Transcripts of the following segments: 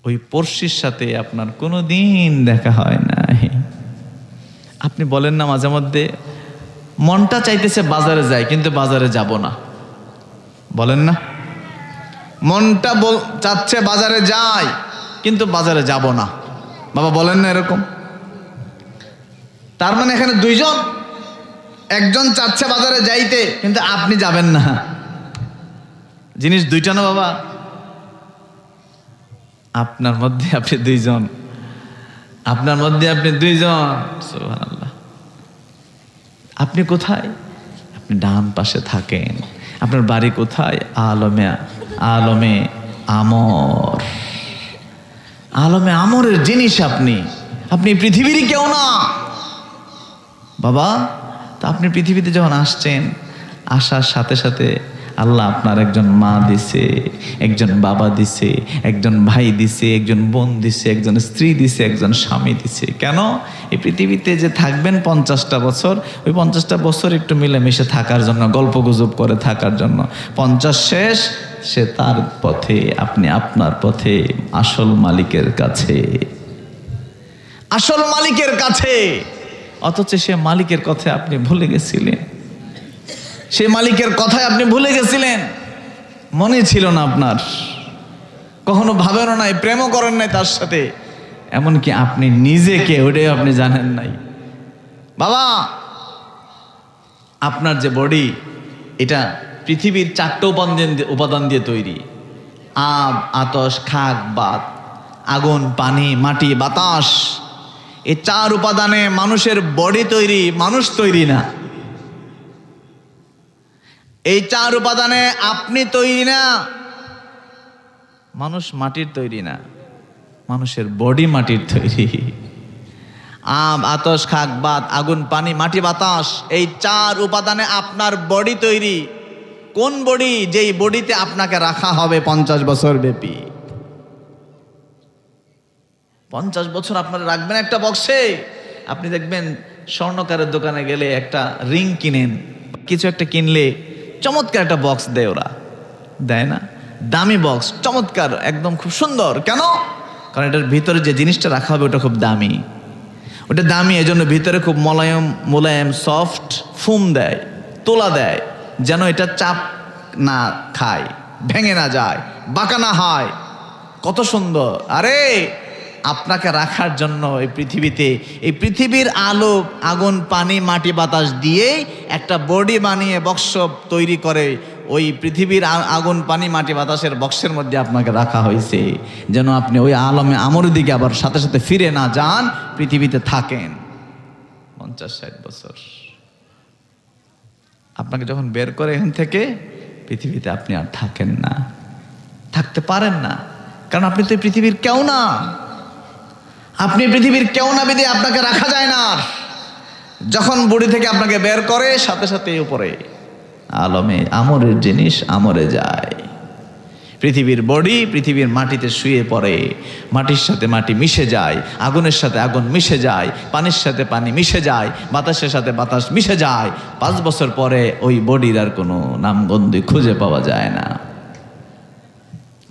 ওই পড়শির সাথে আপনার কোনো দিন দেখা হয় নাই। আপনি বলেন না মাঝে মধ্যে মনটা চাইতেছে বাজারে যায় কিন্তু বাজারে যাব না, বলেন না? মনটা চাচ্ছে বাজারে যায় কিন্তু বাজারে যাব না, বাবা বলেন না এরকম? তার মানে এখানে দুইজন, একজন চাচ্ছে বাজারে যাইতে কিন্তু আপনি যাবেন না। জিনিস দুইটা না বাবা? আপনার মধ্যে আপনি দুইজন, আপনার মধ্যে আপনি দুইজন। সুবহানাল্লাহ। আপনি কোথায়? আপনি ডান পাশে থাকেন। আপনার বাড়ি কোথায়? আলমে আমর, আলমে আমরের জিনিস আপনি। আপনি পৃথিবীরই কেউ না বাবা। তো আপনি পৃথিবীতে যখন আসছেন, আসার সাথে সাথে আল্লাহ আপনার একজন মা দিছে, একজন বাবা দিছে, একজন ভাই দিছে, একজন বোন দিছে, একজন স্ত্রী দিছে, একজন স্বামী দিছে। কেন? এই পৃথিবীতে যে থাকবেন 50টা বছর, ওই 50টা বছর একটু মিলেমিশে থাকার জন্য, গল্প গুজব করে থাকার জন্য। 50 শেষ, সে তার পথে, আপনি আপনার পথে, আসল মালিকের কাছে, আসল মালিকের কাছে। অথচ সে মালিকের কথা আপনি ভুলে গেছিলেন, সে মালিকের কথায় আপনি ভুলে গেছিলেন, মনে ছিল না আপনার, কখনো ভাবেনও নাই, প্রেমও করেন নাই তার সাথে, এমনকি আপনি নিজেকে ওটাই আপনি জানেন নাই। বাবা, আপনার যে বডি, এটা পৃথিবীর 4টে উপাদান দিয়ে তৈরি। আব, আতশ, খাক, বাত, আগুন, পানি, মাটি, বাতাস। এই 4 উপাদানে মানুষের বডি তৈরি, মানুষ তৈরি না। এই 4 উপাদানে আপনি তৈরি না, মানুষ মাটির তৈরি না, মানুষের বডি মাটির তৈরি। আব, আতশ, খাক, বাত, আগুন, পানি, মাটি, বাতাস, এই 4 উপাদানে আপনার বডি তৈরি। কোন বডি? যেই বডিতে আপনাকে রাখা হবে 50 বছর ব্যাপী। 50 বছর আপনারা রাখবেন একটা বক্সে। আপনি দেখবেন স্বর্ণকারের দোকানে গেলে একটা রিং কিনেন, কিছু একটা কিনলে চমৎকার একটা বক্স দেয়, ওরা দেয় না? দামি বক্স, চমৎকার, একদম খুব সুন্দর। কেন? কারণ এটার ভিতরে যে জিনিসটা রাখা হবে ওটা খুব দামি, ওটা দামি, এজন্য ভিতরে খুব মোলায়েম সফট ফুম দেয়, তোলা দেয়, যেন এটা চাপ না খায়, ভেঙে না যায়, বাঁকা না হয়। কত সুন্দর! আরে আপনাকে রাখার জন্য এই পৃথিবীতে, এই পৃথিবীর আলো, আগুন, পানি, মাটি, বাতাস দিয়ে একটা বডি বানিয়ে বক্স তৈরি করে ওই পৃথিবীর আগুন, পানি, মাটি, বাতাসের বক্সের মধ্যে আপনাকে রাখা হয়েছে, যেন আপনি ওই আলমে আমরের দিকে আবার সাথে সাথে ফিরে না যান, পৃথিবীতে থাকেন 50-60 বছর। আপনাকে যখন বের করে এখান থেকে, পৃথিবীতে আপনি আর থাকেন না, থাকতে পারেন না, কারণ আপনি তো পৃথিবীর কেউ না। আপনি পৃথিবীর কেউ না বিধে আপনাকে রাখা যায় না। যখন বডি থেকে আপনাকে বের করে, সাথে সাথে উপরে আলমে আমরের জিনিস আমরে যায়। পৃথিবীর বডি পৃথিবীর মাটিতে শুয়ে পড়ে, মাটির সাথে মাটি মিশে যায়, আগুনের সাথে আগুন মিশে যায়, পানির সাথে পানি মিশে যায়, বাতাসের সাথে বাতাস মিশে যায়। 5 বছর পরে ওই বডির আর কোনো নামগন্ধি খুঁজে পাওয়া যায় না,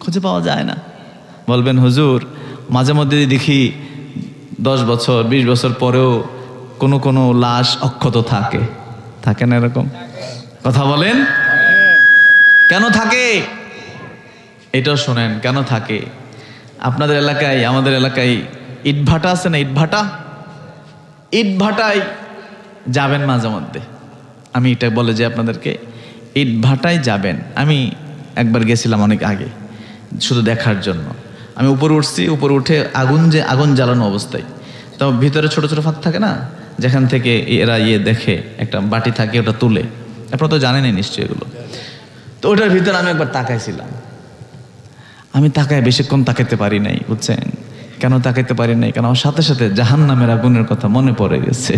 খুঁজে পাওয়া যায় না। বলবেন হুজুর, মাঝে মধ্যে দেখি 10 বছর 20 বছর পরেও কোনো লাশ অক্ষত থাকে, থাকে না? এরকম কথা বলেন, কেন থাকে? এটাও শোনেন কেন থাকে। আপনাদের এলাকায়, আমাদের এলাকায় ইটভাটা আছে না? ইটভাটায় যাবেন মাঝে মধ্যে। আমি এটা বলে যে আপনাদেরকে ইটভাটায় যাবেন। আমি একবার গেছিলাম অনেক আগে, শুধু দেখার জন্য। আমি উপরে উঠছি, উপরে উঠে আগুন জ্বালানো অবস্থায়, তো ভিতরে ছোট ছোট ফাঁক থাকে না, যেখান থেকে এরা দেখে, একটা বাটি থাকে, ওটা তুলে, আপনারা তো জানেনই নিশ্চয়ই এগুলো। তো ওটার ভিতরে আমি একবার তাকাইছিলাম। আমি তাকায় বেশিক্ষণ তাকাইতে পারি নাই, বুঝছেন? কেন তাকাইতে পারি নাই? কারণ আমার সাথে সাথে জাহান্নামের আগুনের কথা মনে পড়ে গেছে।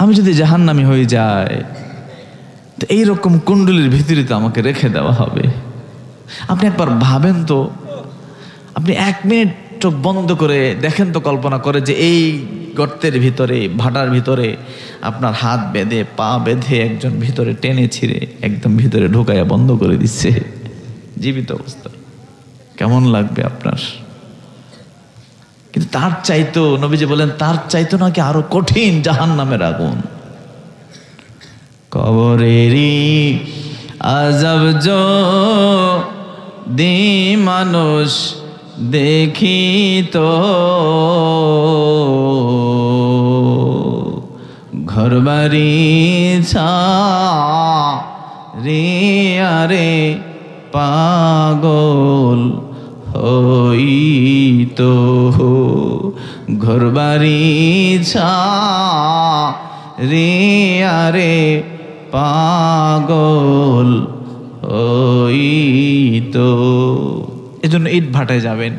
আমি যদি জাহান্নামী হয়ে যাই, তো এইরকম কুণ্ডলীর ভিতরে তো আমাকে রেখে দেওয়া হবে। আপনি একবার ভাবেন তো, আপনি 1 মিনিট চোখ বন্ধ করে দেখেন তো, কল্পনা করে যে এই গর্তের ভিতরে, ভাটার ভিতরে আপনার হাত বেঁধে, পা বেঁধে একজন ভিতরে টেনে ছিঁড়ে একদম ভিতরে ঢুকাইয়া বন্ধ করে দিচ্ছে। জীবিত অবস্থায় কেমন লাগবে আপনার? কিন্তু তার চাইতো, নবীজি বলেন, তার চাইতো নাকি আরো কঠিন জাহান্নামের আগুন। কবরেরই আযাব যদি মানুষ দেখিত, ঘরবাড়ি ছাড়িয়া রে পাগল হইতো, ঘরবাড়ি ছাড়িয়া রে পাগল হইতো। এজন্য ইট ভাটায় যাবেন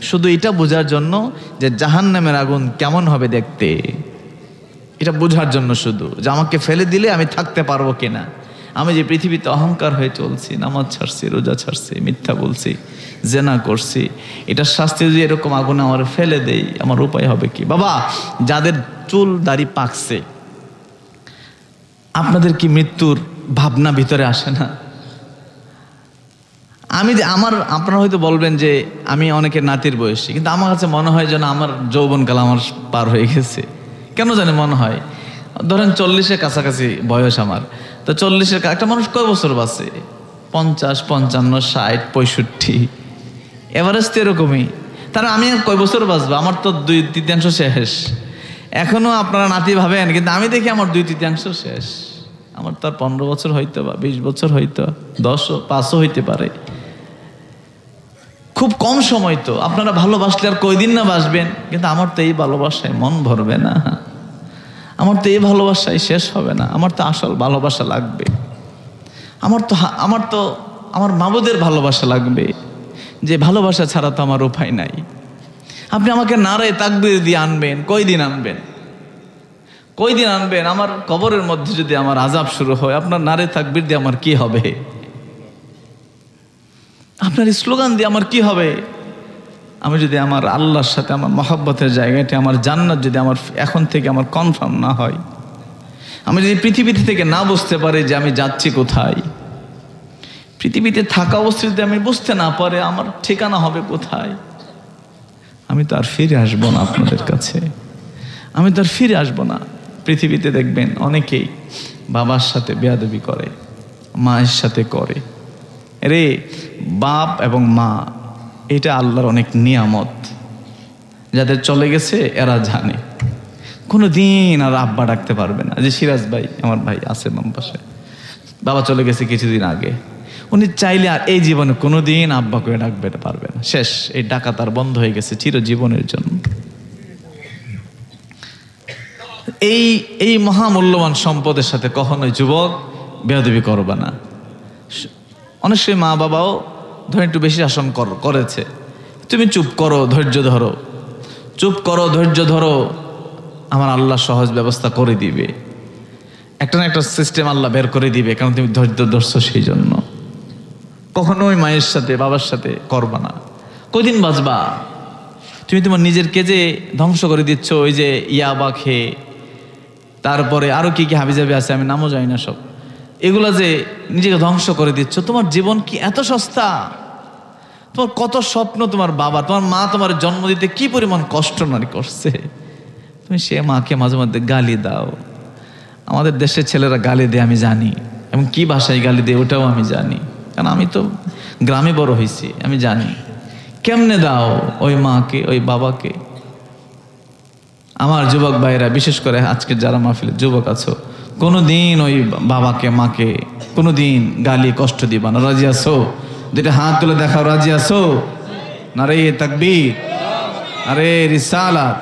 শুধু এটা বোঝার জন্য যে জাহান্নামের আগুন কেমন হবে দেখতে, এটা বোঝার জন্য, শুধু যে আমাকে ফেলে দিলে আমি থাকতে পারবো কিনা। আমি যে পৃথিবীতে অহংকার হয়ে চলছি, নামাজ ছাড়ছি, রোজা ছাড়ছি, মিথ্যা বলছি, জেনা করছি, এটার শাস্তি যদি এরকম আগুনে আমার ফেলে দেই, আমার উপায় হবে কি? বাবা, যাদের চুল দাড়ি পাকছে, আপনাদের কি মৃত্যুর ভাবনা ভিতরে আসে না? আপনারা হয়তো বলবেন যে আমি অনেকের নাতির বয়সী, কিন্তু আমার কাছে মনে হয় যেন আমার যৌবনকাল আমার পার হয়ে গেছে। কেন জানি মনে হয়, ধরেন 40-এর কাছাকাছি বয়স আমার, তো 40-এর একটা মানুষ কয় বছর বাঁচে? 50, 55, 60, 65, এভারেজ তো এরকমই। তাহলে আমি আর কয় বছর বাঁচবো? আমার তো 2/3 শেষ। এখনো আপনারা নাতি ভাবেন, কিন্তু আমি দেখি আমার 2/3 শেষ। আমার তো আর 15 বছর হইতো, বা 20 বছর হইতো, 10ও 5ও হইতে পারে। খুব কম সময় তো। আপনারা ভালোবাসলে আর কয়দিন না বাসবেন, কিন্তু আমার তো এই ভালোবাসায় মন ভরবে না, আমার তো এই ভালোবাসায় শেষ হবে না। আমার তো আসল ভালোবাসা লাগবে, আমার তো আমার মাবুদের ভালোবাসা লাগবে, যে ভালোবাসা ছাড়া তো আমার উপায় নাই। আপনি আমাকে নারে তাকবীর দিয়ে আনবেন, কয়দিন আনবেন? কয়দিন আনবেন? আমার কবরের মধ্যে যদি আমার আযাব শুরু হয়, আপনার নারে তাকবীর দিয়ে আমার কি হবে? আপনার স্লোগান দিয়ে আমার কি হবে? আমি যদি আমার আল্লাহর সাথে আমার মহব্বতের জায়গাটা, আমার জান্নাত যদি আমার এখন থেকে আমার কনফার্ম না হয়, আমি যদি পৃথিবীতে থেকে না বুঝতে পারি যে আমি যাচ্ছি কোথায়, পৃথিবীতে থাকা অবস্থায় যদি আমি বুঝতে না পারে আমার ঠিকানা হবে কোথায়, আমি তো আর ফিরে আসবো না আপনাদের কাছে, আমি তো আর ফিরে আসবো না। পৃথিবীতে দেখবেন অনেকেই বাবার সাথে বেয়াদবি করে, মায়ের সাথে করে। রে বাপ এবং মা এটা আল্লাহর অনেক নিয়ামত, যাদের চলে গেছে এরা জানে। কোনো দিন আর আব্বা ডাকতে পারবে না। যে সিরাজ ভাই, আমার ভাই আছে বাম পাশে, বাবা চলে গেছে কিছুদিন আগে, উনি চাইলে আর এই জীবনে কোনো দিন আব্বা করে ডাকবে পারবে না। শেষ, এই ডাকা তার বন্ধ হয়ে গেছে চিরজীবনের জন্য। এই মহামূল্যবান সম্পদের সাথে কখনোই যুবক বেয়াদবি করবে না। অনেক সময় মা বাবাও ধরেন একটু বেশি শাসন করেছে, তুমি চুপ করো, ধৈর্য ধরো, চুপ করো, ধৈর্য ধরো, আমার আল্লাহ সহজ ব্যবস্থা করে দিবে। একটা না একটা সিস্টেম আল্লাহ বের করে দিবে, কারণ তুমি ধৈর্য ধরছো সেই জন্য। কখনোই মায়ের সাথে বাবার সাথে করবা না। কদিন বাঁচবা? তুমি তোমার নিজের কেজে ধ্বংস করে দিচ্ছ। ওই যে ইয়াবা খেয়ে, তারপরে আরো কি কি হাবিজাবি আছে, আমি নামও জানি না সব, এগুলা যে নিজেকে ধ্বংস করে দিচ্ছ। তোমার জীবন কি এত সস্তা? তোমার কত স্বপ্ন, তোমার বাবা, তোমার মা তোমার জন্ম দিতে কি পরিমাণ কষ্ট নারী করছে, তুমি সে মাকে মাঝে মধ্যে গালি দাও। আমাদের দেশের ছেলেরা গালি দেয়, আমি জানি, এবং কি ভাষায় গালি দেয় ওটাও আমি জানি, কারণ আমি তো গ্রামে বড় হয়েছি, আমি জানি। কেমনে দাও ওই মাকে, ওই বাবাকে? আমার যুবক ভাইরা, বিশেষ করে আজকে যারা মাহফিলের যুবক আছো, কোনোদিন ওই বাবাকে মাকে কোনোদিন গালি কষ্ট দিবা না। রাজি আছো? দুইটা হাত তুলে দেখাও, রাজি আছো? নারে তাকবীর, আরে রিসালাত।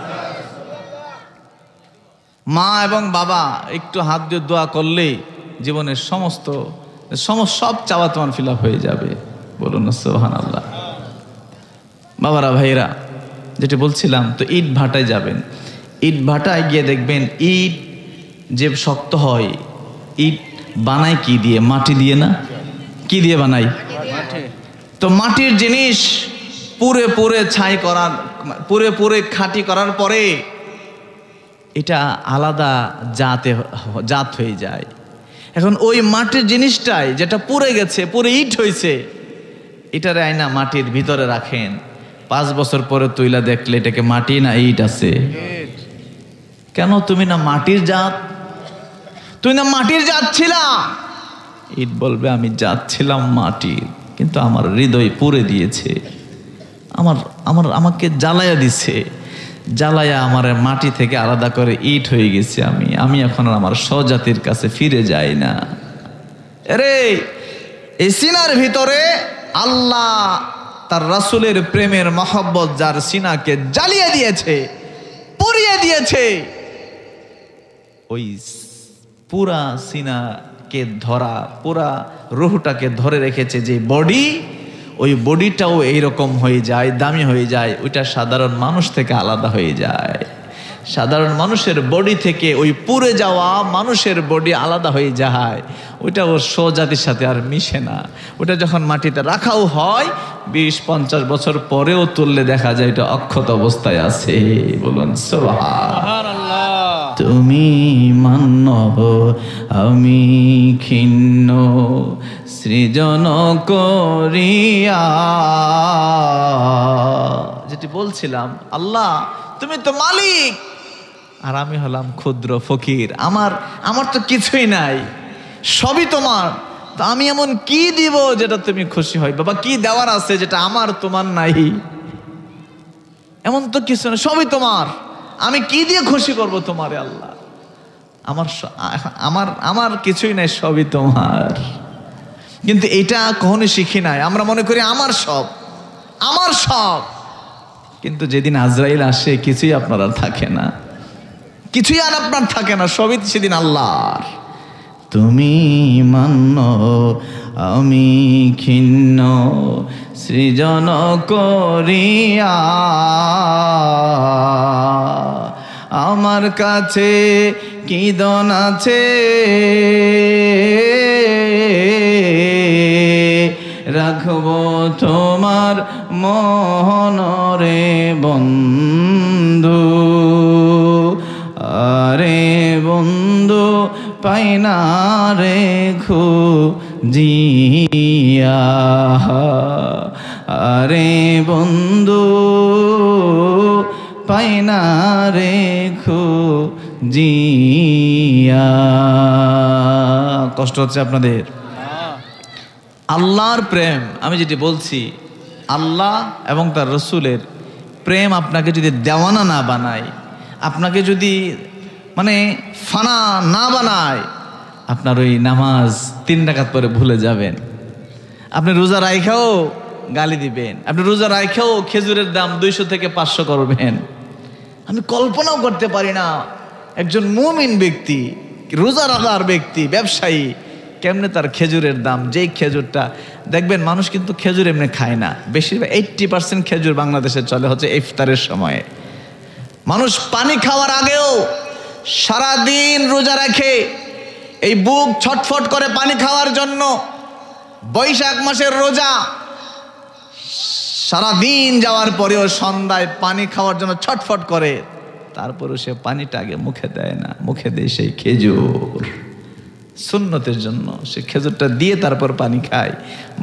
মা এবং বাবা একটু হাত দিয়ে দোয়া করলেই জীবনের সব চাওয়া তোমার ফিল আপ হয়ে যাবে। বলুন না সুবহানাল্লাহ। বাবারা, ভাইরা, যেটা বলছিলাম, তো ইট ভাটায় যাবেন। ইট ভাটায় গিয়ে দেখবেন ইট যে শক্ত হয়, ইট বানায় কি দিয়ে? মাটি দিয়ে না? কি দিয়ে বানাই? তো মাটির জিনিস পুরে ছাই করার, পুরে খাঁটি করার পরে এটা আলাদা জাত হয়ে যায়। এখন ওই মাটির জিনিসটাই যেটা পুড়ে গেছে, পুরে ইট হয়েছে, এটারে আয়না মাটির ভিতরে রাখেন, 5 বছর পরে তুইলা দেখলে এটাকে মাটি না ইট আছে। কেন? তুমি না মাটির জাত, তুই না মাটির জাত ছিলা। ইট বলবে আমি জাত ছিলাম মাটির, কিন্তু আমার হৃদয় পুড়ে দিয়েছে, আমাকে জ্বালায়া দিছে, জ্বালায়া আমার মাটি থেকে আলাদা করে ইট হয়ে গেছে। আমি এখন আর আমার স্বজাতির কাছে ফিরে যাই না। আরে এই সিনার ভিতরে আল্লাহ তার রাসূলের প্রেমের মহব্বত যার সিনাকে জ্বালিয়ে দিয়েছে, পুড়িয়ে দিয়েছে, ওই পুরা সিনাকে ধরা, পুরা রুহটাকে ধরে রেখেছে যে বডি, ওই বডিটাও এইরকম হয়ে যায়, দামি হয়ে যায়। ওইটা সাধারণ মানুষ থেকে আলাদা হয়ে যায়। সাধারণ মানুষের বডি থেকে ওই পুড়ে যাওয়া মানুষের বডি আলাদা হয়ে যায়। ওইটা ওর স্বজাতির সাথে আর মিশে না। ওটা যখন মাটিতে রাখাও হয় 20-50 বছর পরেও তুললে দেখা যায় এটা অক্ষত অবস্থায় আছে। বলুন সুবহানাল্লাহ। তুমি মান্য আমি ক্ষীণ সৃজন করিয়া, যেটি বলছিলাম, আল্লাহ তুমি তো মালিক আর আমি হলাম ক্ষুদ্র ফকির, আমার তো কিছুই নাই, সবই তোমার। তো আমি এমন কি দিব যেটা তুমি খুশি হয়? বাবা কি দেওয়ার আছে যেটা আমার তোমার নাই? এমন তো কিছু না, সবই তোমার। আমি কি দিয়ে খুশি করব তোমারে আল্লাহ? আমার কিছুই নাই, সবই তোমার। কিন্তু এটা কখনো শিখি নাই। আমরা মনে করি আমার সব। কিন্তু যেদিন আজরাইল আসে কিছুই আপনার আর থাকে না, কিছুই আর আপনার থাকে না, সবই সেদিন আল্লাহর। তুমি মান্য আমি ক্ষীণ সৃজন করিয়া, আমার কাছে কি দন আছে রাখবো তোমার মহনরে বন্ধু, আরে বন্ধু পাই না রে খুঁজিয়া, আরে বন্ধু পাই না রে খুঁজিয়া। কষ্ট হচ্ছে আপনাদের? আল্লাহর প্রেম, আমি যেটি বলছি, আল্লাহ এবং তার রসুলের প্রেম আপনাকে যদি দেওয়ানা না বানায়, আপনাকে যদি ফানা না বানায়, আপনার ওই নামাজ 3 রাকাত পরে ভুলে যাবেন। আপনি রোজা রাইখাও গালি দিবেন, আপনি রোজা রাইখাও খেজুরের দাম 200 থেকে 500 করবেন। আমি কল্পনাও করতে পারি না একজন মুমিন ব্যক্তি, রোজা রাখার ব্যক্তি, ব্যবসায়ী, কেমনে তার খেজুরের দাম, যেই খেজুরটা দেখবেন মানুষ কিন্তু খেজুর এমনি খায় না, বেশিরভাগ 80% খেজুর বাংলাদেশে চলে হচ্ছে ইফতারের সময়ে। মানুষ পানি খাওয়ার আগেও সারাদিন রোজা রাখে, এই বুক ছটফট করে পানি খাওয়ার জন্য। বৈশাখ মাসের রোজা, সারাদিন যাওয়ার পরেও সন্ধ্যায় পানি খাওয়ার জন্য ছটফট করে, তারপরেও সে পানিটা আগে মুখে দেয় না, মুখে দেয় সেই খেজুর। সুন্নতের জন্য সে খেজুরটা দিয়ে তারপর পানি খায়।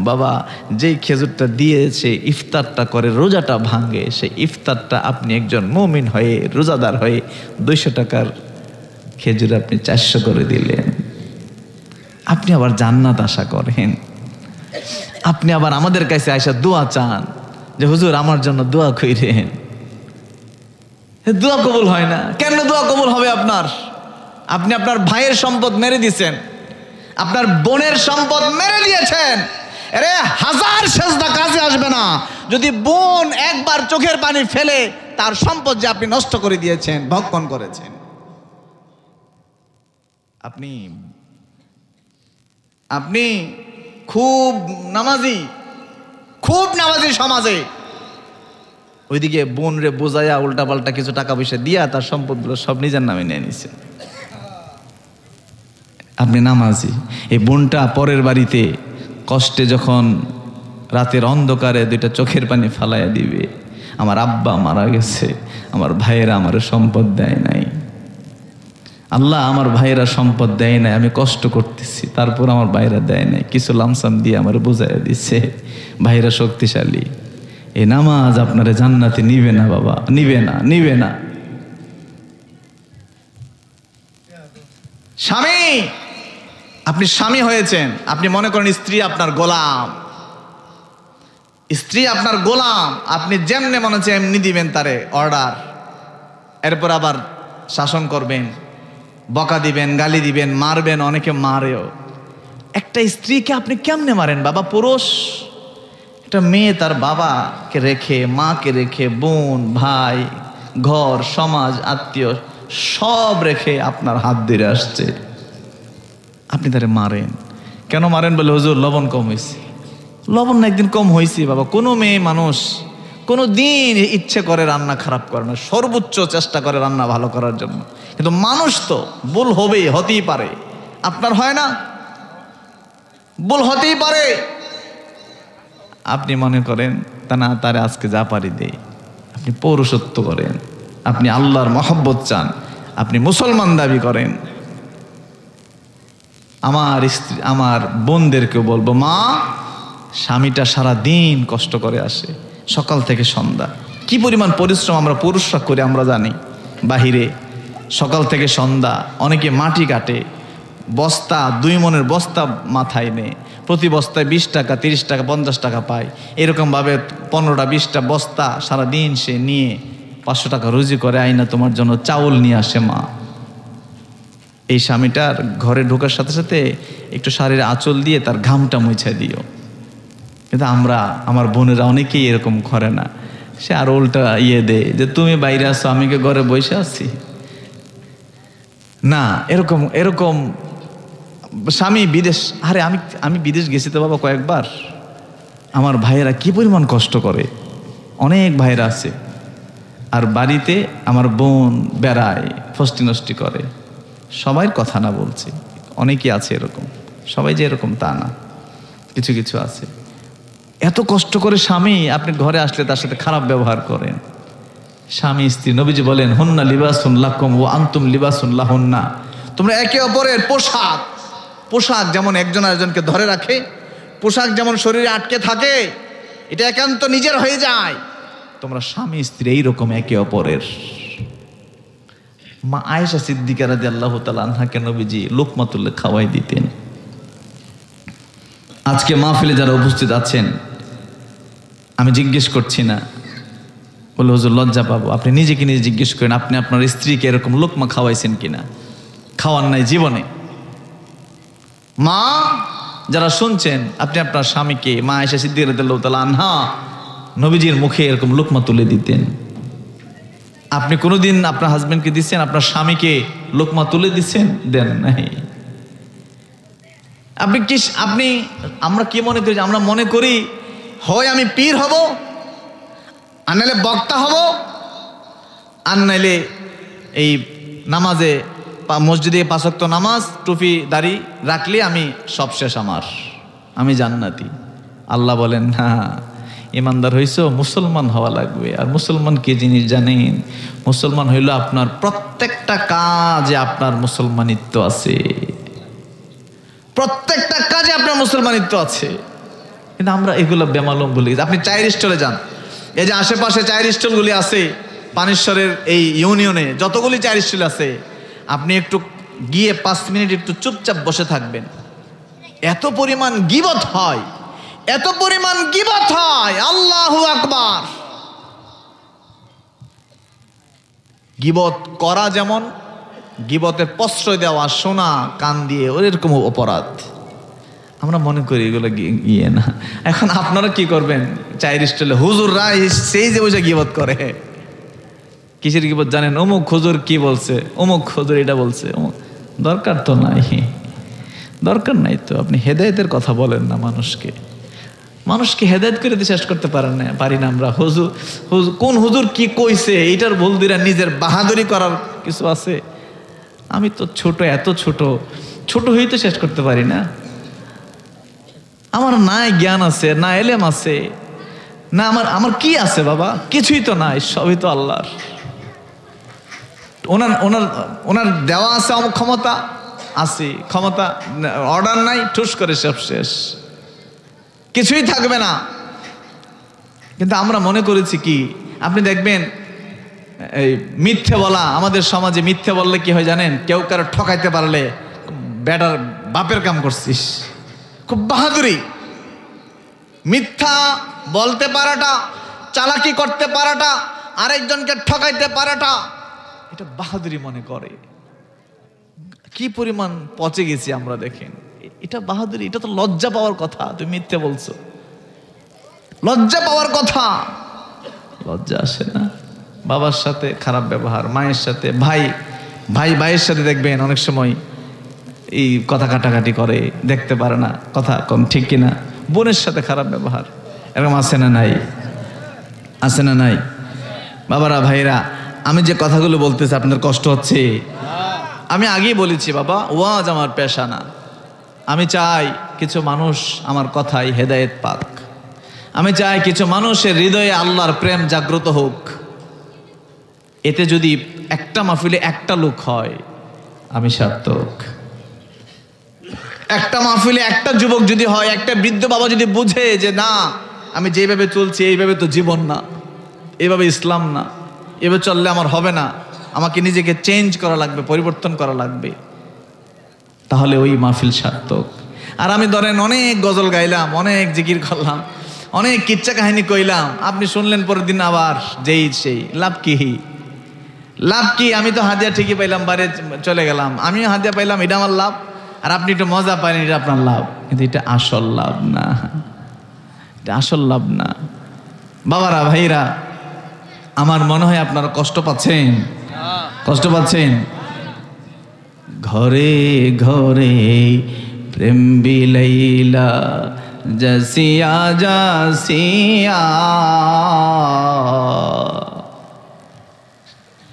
বাবা যেই খেজুরটা দিয়েছে ইফতারটা করে, রোজাটা ভাঙে, সেই ইফতারটা আপনি একজন মুমিন হয়ে, রোজাদার হয়ে 200 টাকার খেজুর আপনি 400 করে দিলেন। আপনি আবার জান্নাত আশা করেন, আপনি আবার আমাদের কাছে আইসা দোয়া চান যে হুজুর আমার জন্য দোয়া কইরেন। দোয়া কবুল হয় না। কেন দোয়া কবুল হবে আপনার? আপনি আপনার ভাইয়ের সম্পদ মেরে দিয়েছেন, আপনার বোনের সম্পদ মেরে দিয়েছেন। আরে 1000 সেজদা কাজে আসবে না যদি বোন একবার চোখের পানি ফেলে তার সম্পদ যে আপনি নষ্ট করে দিয়েছেন, ভক্ষণ করেছেন। আপনি খুব নামাজি সমাজে, ওইদিকে বোন রে বোঝাইয়া উল্টা পাল্টা কিছু টাকা পয়সা দিয়া তার সম্পদগুলো সব নিজের নামে নিয়ে নিছেন। আপনি নামাজি, এই বোনটা পরের বাড়িতে কষ্টে যখন রাতের অন্ধকারে 2টা চোখের পানি ফালাইয়া দিবে, আমার আব্বা মারা গেছে, আমার ভাইয়েরা আমার সম্পদ দেয় নাই, আল্লাহ আমার ভাইরা সম্পদ দেয় নাই, আমি কষ্ট করতেছি, তারপর আমার ভাইরা দেয় নাই, কিছু লামসাম দিয়ে আমার বুঝাইয়া দিচ্ছে ভাইরা শক্তিশালী। এই নামাজ আপনারে জান্নাতে নিবে না বাবা, নিবে না, নিবে না। স্বামী, আপনি স্বামী হয়েছেন, আপনি মনে করেন স্ত্রী আপনার গোলাম, স্ত্রী আপনার গোলাম, আপনি যেমনে মনে হচ্ছে এমনি দিবেন তারে অর্ডার, এরপর আবার শাসন করবেন, বকা দিবেন, গালি দিবেন, মারবেন, অনেকে মারেও। একটা স্ত্রীকে আপনি কেমনে মারেন বাবা? পুরুষ একটা মেয়ে তার বাবাকে রেখে, মাকে রেখে, বোন, ভাই, ঘর, সমাজ, আত্মীয় সব রেখে আপনার হাত ধরে আসছে, আপনি তারে মারেন। কেন মারেন? বলে হুজুর লবণ কম হয়েছে। লবণ না একদিন কম হয়েছে বাবা। কোনো মেয়ে মানুষ কোনো দিন ইচ্ছে করে রান্না খারাপ করে না, সর্বোচ্চ চেষ্টা করে রান্না ভালো করার জন্য, কিন্তু মানুষ তো ভুল হবেই, হতেই পারে। আপনার হয় না? ভুল হতেই পারে। আপনি মনে করেন তা না, তারে আজকে যা পারি দেই। আপনি পৌরুষত্ব করেন, আপনি আল্লাহর মহব্বত চান, আপনি মুসলমান দাবি করেন। আমার স্ত্রী, আমার বোনদেরকেও বলবো, মা, স্বামীটা সারা দিন কষ্ট করে আসে, সকাল থেকে সন্ধ্যা। কি পরিমাণ পরিশ্রম আমরা পুরুষরা করি আমরা জানি। বাহিরে সকাল থেকে সন্ধ্যা, অনেকে মাটি কাটে, বস্তা, 2 মনের বস্তা মাথায় নেয়, প্রতি বস্তায় 20 টাকা, 30 টাকা, 50 টাকা পায়। এরকমভাবে 15টা 20টা বস্তা সারাদিন সে নিয়ে 500 টাকা রুজি করে, আইনা তোমার জন্য চাউল নিয়ে আসে মা। এই স্বামীটার ঘরে ঢোকার সাথে সাথে একটু শাড়ির আঁচল দিয়ে তার ঘামটা মুছে দিও। কিন্তু আমরা, আমার বোনেরা অনেকেই এরকম করে না। সে আর উল্টা দেয় যে তুমি বাইরে আসো, আমি কি ঘরে বসে আছি? না, এরকম এরকম স্বামী বিদেশ, আরে আমি বিদেশ গেছি তো বাবা কয়েকবার। আমার ভাইয়েরা কি পরিমাণ কষ্ট করে, অনেক ভাইয়েরা আছে। আর বাড়িতে আমার বোন বেড়ায়, ফষ্টি নষ্টি করে। সবাইয়ের কথা না বলছি, অনেকেই আছে এরকম, সবাই যে এরকম তা না, কিছু কিছু আছে। এত কষ্ট করে স্বামী, আপনি ঘরে আসলে তার সাথে খারাপ ব্যবহার করেন। স্বামী স্ত্রী, নবীজি বলেন, হুন্না লিবাসুন লাকুম ওয়া আনতুম লিবাসুন লাহুন্না। তোমরা একে অপরের পোশাক। পোশাক যেমন একজন আরেকজনকে ধরে রাখে, পোশাক যেমন শরীরে আটকে থাকে, এটা একান্ত নিজের হয়ে যায়, তোমরা স্বামী স্ত্রী এইরকম একে অপরের। মা আয়েশা সিদ্দিকা রাদিয়াল্লাহু তাআলা আনহাকে নবীজি লুকমা তুলে খাওয়াই দিতেন। আজকে মাহফিলে যারা উপস্থিত আছেন, আমি জিজ্ঞেস করছি না, বলে হুজুর লজ্জা পাবো। আপনি নিজেকে নিজে জিজ্ঞেস করেন, আপনি আপনার স্ত্রীকে এরকম লোকমা খাওয়াইছেন কিনা? খাওয়ান নাই জীবনে। মা যারা শুনছেন, আপনি আপনার স্বামীকে, মা আয়েশা সিদ্দিকা রাদিয়াল্লাহু তাআলা আনহা নবীজির মুখে এরকম লোকমা তুলে দিতেন। আপনি কোনোদিন আপনার হাজবেন্ডকে দিচ্ছেন, আপনার স্বামীকে লোকমা তুলে দিচ্ছেন? দেন নাই। আমরা কি মনে করি? আমরা মনে করি হয় আমি পীর হব, আর নাইলে বক্তা হব, আর নাইলে এই নামাজে মসজিদে 5 ওয়াক্ত নামাজ, টুপি দাড়ি রাখলে আমি সব শেষ, আমি জান্নাতি। আল্লাহ বলেন, না, ইমানদার হইছো, মুসলমান হওয়া লাগবে। আর মুসলমান কি জিনিস জানেন? মুসলমান হইল আপনার প্রত্যেকটা কাজে আপনার মুসলমানিত্ব আছে, প্রত্যেকটা কাজে আপনার মুসলমানিত্ব আছে। কিন্তু আমরা এগুলো বেমালুম ভুলে গেছি। আপনি চায়ের স্টলে যান, এই যে আশেপাশে চায়ের স্টলগুলি আছে, পানেশ্বরের এই ইউনিয়নে যতগুলি চায়ের স্টল আছে, আপনি একটু গিয়ে 5 মিনিট একটু চুপচাপ বসে থাকবেন। এত পরিমাণ গীবত হয়, এত পরিমাণ গীবত হয়, আল্লাহু আকবার। গীবত করা যেমন, গীবতের প্রশ্রয় দেওয়া, শোনা কান দিয়ে, ওরকম অপরাধ। আমরা মনে করি এগুলো গিয়ে না। এখন আপনারা কি করবেন? চায়ের স্টলে হুজুররা সেই যে বসে গীবত করে। কিসের গীবত জানেন? অমুক হুজুর কি বলছে, অমুক হুজুর এটা বলছে, অমুক। দরকার তো নাই, দরকার নাই তো। আপনি হেদায়েতের কথা বলেন না মানুষকে হেদায়েত করে দিয়ে শেষ করতে পারি না আমরা। কোন হুজুর কি কইছে এইটার ভুল দিরা নিজের বাহাদুরি করার কিছু আছে? আমি তো ছোট, এত ছোট হয়ে তো শেষ করতে পারি না। আমার নাই জ্ঞান আছে, না এলেম আছে, না আমার কি আছে বাবা? কিছুই তো নাই, সবই তো আল্লাহর। ওনার ওনার ওনার দেওয়া আছে ক্ষমতা আছে, ক্ষমতা অর্ডার নাই, ঠুস করে সব শেষ, কিছুই থাকবে না। কিন্তু আমরা মনে করেছি কি, আপনি দেখবেন এই মিথ্যে বলা, আমাদের সমাজে মিথ্যে বললে কি হয় জানেন? কেউ কারো ঠকাইতে পারলে বেটার বাপের কাম করছিস, খুব বাহাদুরি। মিথ্যা বলতে পারাটা, চালাকি করতে পারাটা, আরেকজনকে ঠকাইতে পারাটা, এটা বাহাদুরি মনে করে। কি পরিমাণ পচে গেছি আমরা দেখেন, এটা বাহাদুরি। এটা তো লজ্জা পাওয়ার কথা। তুমি মিথ্যে বলছো, লজ্জা পাওয়ার কথা, লজ্জা আসে না। বাবার সাথে খারাপ ব্যবহার, মায়ের সাথে, ভাইয়ের সাথে দেখবেন অনেক সময় এই কথা কাটাকাটি করে, দেখতে পারে না কথা কম, ঠিক কিনা? বোনের সাথে খারাপ ব্যবহার, এরকম আছে না নাই? আছে না নাই? বাবারা, ভাইরা, আমি যে কথাগুলো বলতেছি আপনাদের কষ্ট হচ্ছে? আমি আগেই বলেছি বাবা, ওয়াজ আমার পেশা না। আমি চাই কিছু মানুষ আমার কথায় হেদায়েত পাক। আমি চাই কিছু মানুষের হৃদয়ে আল্লাহর প্রেম জাগ্রত হোক। এতে যদি একটা মাহফিলে একটা লোক হয়, আমি সার্থক। একটা মাহফিলে একটা যুবক যদি হয়, একটা বৃদ্ধ বাবা যদি বুঝে যে না, আমি যেভাবে চলছি এইভাবে তো জীবন না, এইভাবে ইসলাম না, এভাবে চললে আমার হবে না, আমাকে নিজেকে চেঞ্জ করা লাগবে, পরিবর্তন করা লাগবে, তাহলে ওই মাহফিল সার্থক। আর আমি ধরেন অনেক গজল গাইলাম, অনেক জিকির করলাম, অনেক কিচ্ছা কাহিনী কইলাম, আপনি শুনলেন, পরের দিন আবার যেই সেই, লাভ কি? লাভ কি? আমি তো হাদিয়া ঠিকই পাইলাম, বাইরে চলে গেলাম, আমিও হাদিয়া পাইলাম, এটা আমার লাভ। আর আপনি একটু মজা পাইলেন, এটা আপনার লাভ। কিন্তু এটা আসল লাভ না, এটা আসল লাভ না। বাবারা, ভাইরা, আমার মনে হয় আপনারা কষ্ট পাচ্ছেন, কষ্ট পাচ্ছেন। ঘরে ঘরে প্রেম বিলাইলা জাসিয়া জাসিয়া,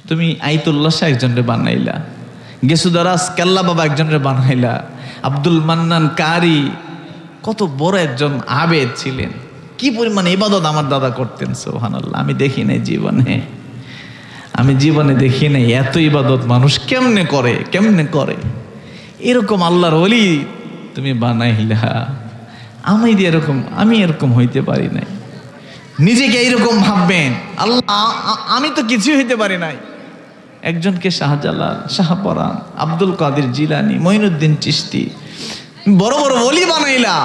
তুমি আইতুল্লাহ শাহ একজনরে বানাইলা, গেসুদারাস কেল্লা বাবা একজনরে বানাইলা, আব্দুল মান্নান কারি কত বড় একজন আবেদ ছিলেন, কি পরিমাণ ইবাদত আমার দাদা করতেন, সুবহানাল্লাহ। আমি দেখি নাই জীবনে, আমি জীবনে দেখি নাই এত ইবাদত মানুষ কেমনে করে, কেমনে করে। এরকম আল্লাহর ওলি তুমি বানাইলা, আমি এরকম হইতে পারি নাই। নিজেকে এইরকম ভাববেন, আল্লাহ আমি তো কিছুই হইতে পারি নাই। একজনকে শাহজালাল, শাহপরান, আব্দুল কাদের জিলানি, মঈনুদ্দিন চিশতি বড় বড় ওলি বানাইলা,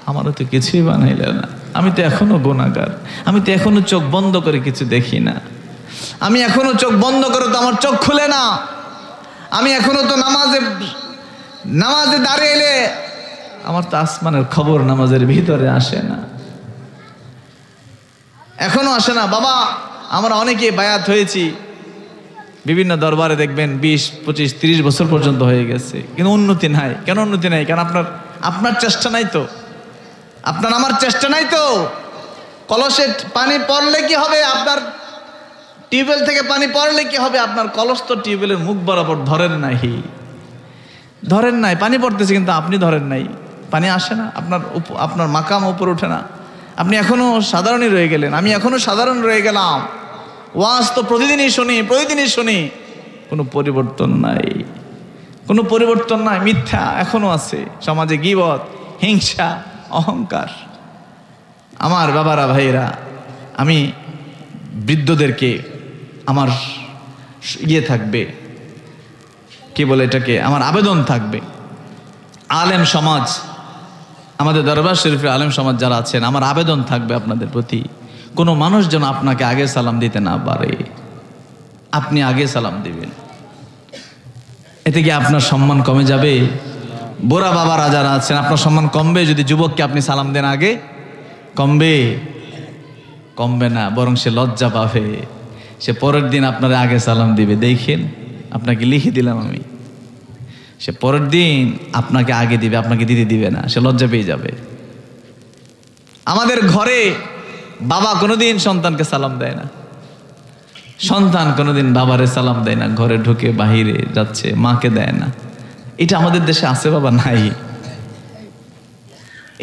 আমারও তো কিছুই বানাইলা না। আমি তো এখনো গুনাহগার, আমি তো এখনো চোখ বন্ধ করে কিছু দেখি না, আমি এখনো চোখ বন্ধ করে তো আমার চোখ খুলে না, আমি এখনো তো নামাজে দাঁড়িয়ে আমার তো আসমানের খবর নামাজের ভিতরে আসে না, এখনো আসে না। বাবা, আমরা অনেকে বায়াত হয়েছি বিভিন্ন দরবারে, দেখবেন 20, 25, 30 বছর পর্যন্ত হয়ে গেছে, কিন্তু উন্নতি নাই। কেন উন্নতি নাই? কারণ আপনার চেষ্টা নাই তো, আপনার আমার চেষ্টা নাই তো। কলসে পানি পড়লে কি হবে? আপনার টিউবওয়েল থেকে পানি পড়লে কি হবে? আপনার কলস তো টিউবওয়েলের মুখ বরাবর ধরেন নাই, পানি পড়তেছে কিন্তু আপনি ধরেন নাই, পানি আসে না, আপনার মাকাম উপরে ওঠে না, আপনি এখনো সাধারণই রয়ে গেলেন, আমি এখনো সাধারণ রয়ে গেলাম। ওয়াজ তো প্রতিদিনই শুনি, কোনো পরিবর্তন নাই, মিথ্যা এখনো আছে সমাজে, গীবত, হিংসা, অহংকার। আমার বাবারা, ভাইরা, আমি বৃদ্ধদেরকে আমার থাকবে, কি বলে এটাকে, আমার আবেদন থাকবে, আলেম সমাজ, আমাদের দরবার শরীফের আলেম সমাজ যারা আছেন, আমার আবেদন থাকবে আপনাদের প্রতি, কোনো মানুষ যেন আপনাকে আগে সালাম দিতে না পারে, আপনি আগে সালাম দিবেন। এতে কি আপনার সম্মান কমে যাবে? বুড়া বাবারা যারা আছেন, আপনার সম্মান কমবে যদি যুবককে আপনি সালাম দেন আগে? কমবে না, বরং সে লজ্জা পাবে, সে পরের দিন আপনার আগে সালাম দিবে। দেখেন, আপনাকে লিখে দিলাম আমি, সে পরের দিন আপনাকে আগে দিবে, আপনাকে দিতে দিবে না, সে লজ্জা পেয়ে যাবে। আমাদের ঘরে বাবা কোনোদিন সন্তানকে সালাম দেয় না, সন্তান কোনোদিন বাবারে সালাম দেয় না, ঘরে ঢুকে বাহিরে যাচ্ছে মাকে দেয় না। এটা আমাদের দেশে আছে বাবা? নাই,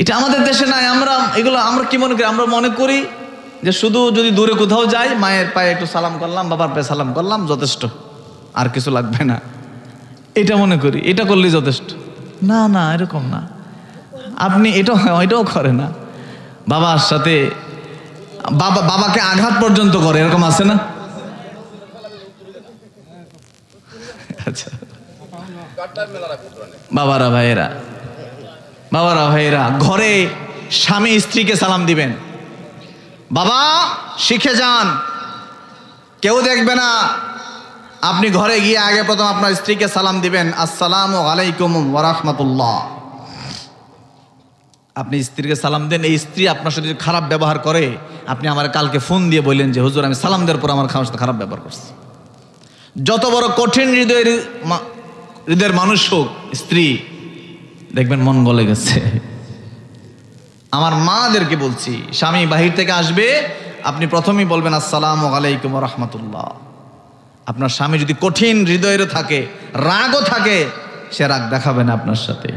এটা আমাদের দেশে নাই। আমরা কি মনে করি? আমরা মনে করি যে শুধু যদি দূরে কোথাও যাই, মায়ের পায়ে একটু সালাম করলাম, বাবার পায়ে সালাম করলাম, যথেষ্ট, আর কিছু লাগবে না, এটা মনে করি, এটা করলেই যথেষ্ট। না না, এরকম না। আপনি এটাও করে না, বাবার সাথে বাবাকে আঘাত পর্যন্ত করে, এরকম আছে না? আচ্ছা, বাবারা ভাইয়েরা, ঘরে স্বামী স্ত্রীকে সালাম দিবেন। বাবা শিখে যান, কেউ দেখবে না। আপনি ঘরে গিয়ে আগে প্রথম আপনার স্ত্রীকে সালাম দিবেন, আসসালামু আলাইকুম ওয়া রাহমাতুল্লাহ। আপনি স্ত্রীকে সালাম দেন, এই স্ত্রী আপনার সাথে খারাপ ব্যবহার করে, আপনি আমার কালকে ফোন দিয়ে বললেন যে হুজুর আমি সালাম দেওয়ার পর আমার সাথে খারাপ ব্যবহার করছে। যত বড় কঠিন হৃদয়ের মানুষ হোক, স্ত্রী দেখবেন মন গলে গেছে। আমার মাদেরকে বলছি, স্বামী বাহির থেকে আসবে, আপনি প্রথমেই বলবেন আসসালামু আলাইকুম ওয়া রাহমাতুল্লাহ। আপনার স্বামী যদি কঠিন হৃদয়েরও থাকে, রাগও থাকে, সে রাগ দেখাবে না আপনার সাথে।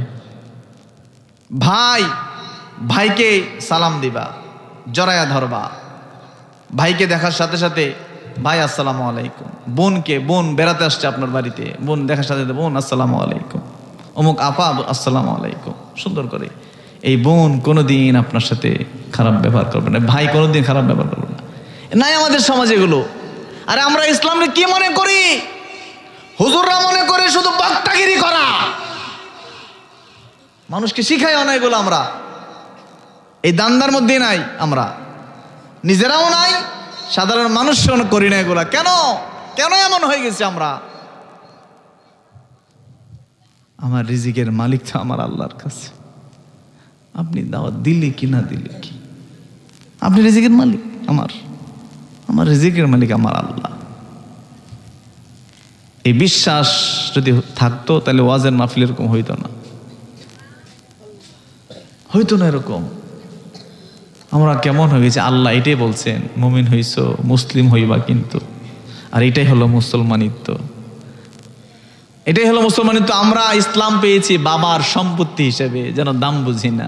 ভাইকে সালাম দিবা, জড়ায়া ধরবা। ভাইকে দেখার সাথে সাথে ভাই আসসালামু আলাইকুম। বোন বেড়াতে আসছে আপনার বাড়িতে, বোন দেখার সাথে সাথে বোন আসসালামু আলাইকুম, অমুক আপা আসসালামু আলাইকুম, সুন্দর করে। এই বোন কোনোদিন আপনার সাথে খারাপ ব্যবহার করবে না, ভাই কোনোদিন খারাপ ব্যবহার করবে না। নাই আমাদের সমাজে এগুলো। আরে আমরা ইসলামকে কি মনে করি? হুজুররা মনে করে শুধু বক্তাগিরি করা। মানুষকে শিখাই না এগুলো। আমরা এই দান্দার মধ্যে নাই, আমরা নিজেরাও নাই, সাধারণ মানুষও করি না এগুলা। কেন এমন হয়ে গেছে? আমার রিজিকের মালিক তো আমার আল্লাহর কাছে। আপনি দাওয়াত দিলে কি না দিলে কি, আপনি রিজিকের মালিক। আমার রিজিকের মালিক আমার আল্লাহ। এই বিশ্বাস যদি থাকতো তাহলে ওয়াজের মাহফিল এরকম হইতো না এরকম। আমরা কেমন হয়ে গেছে? আল্লাহ এটাই বলছেন, মুমিন হইছো, মুসলিম হইবা কিন্তু। আর এটাই হলো মুসলমানিত্ব, এটাই হলো মুসলমানিত্ব। আমরা ইসলাম পেয়েছি বাবার সম্পত্তি হিসেবে, যেন দাম বুঝি না।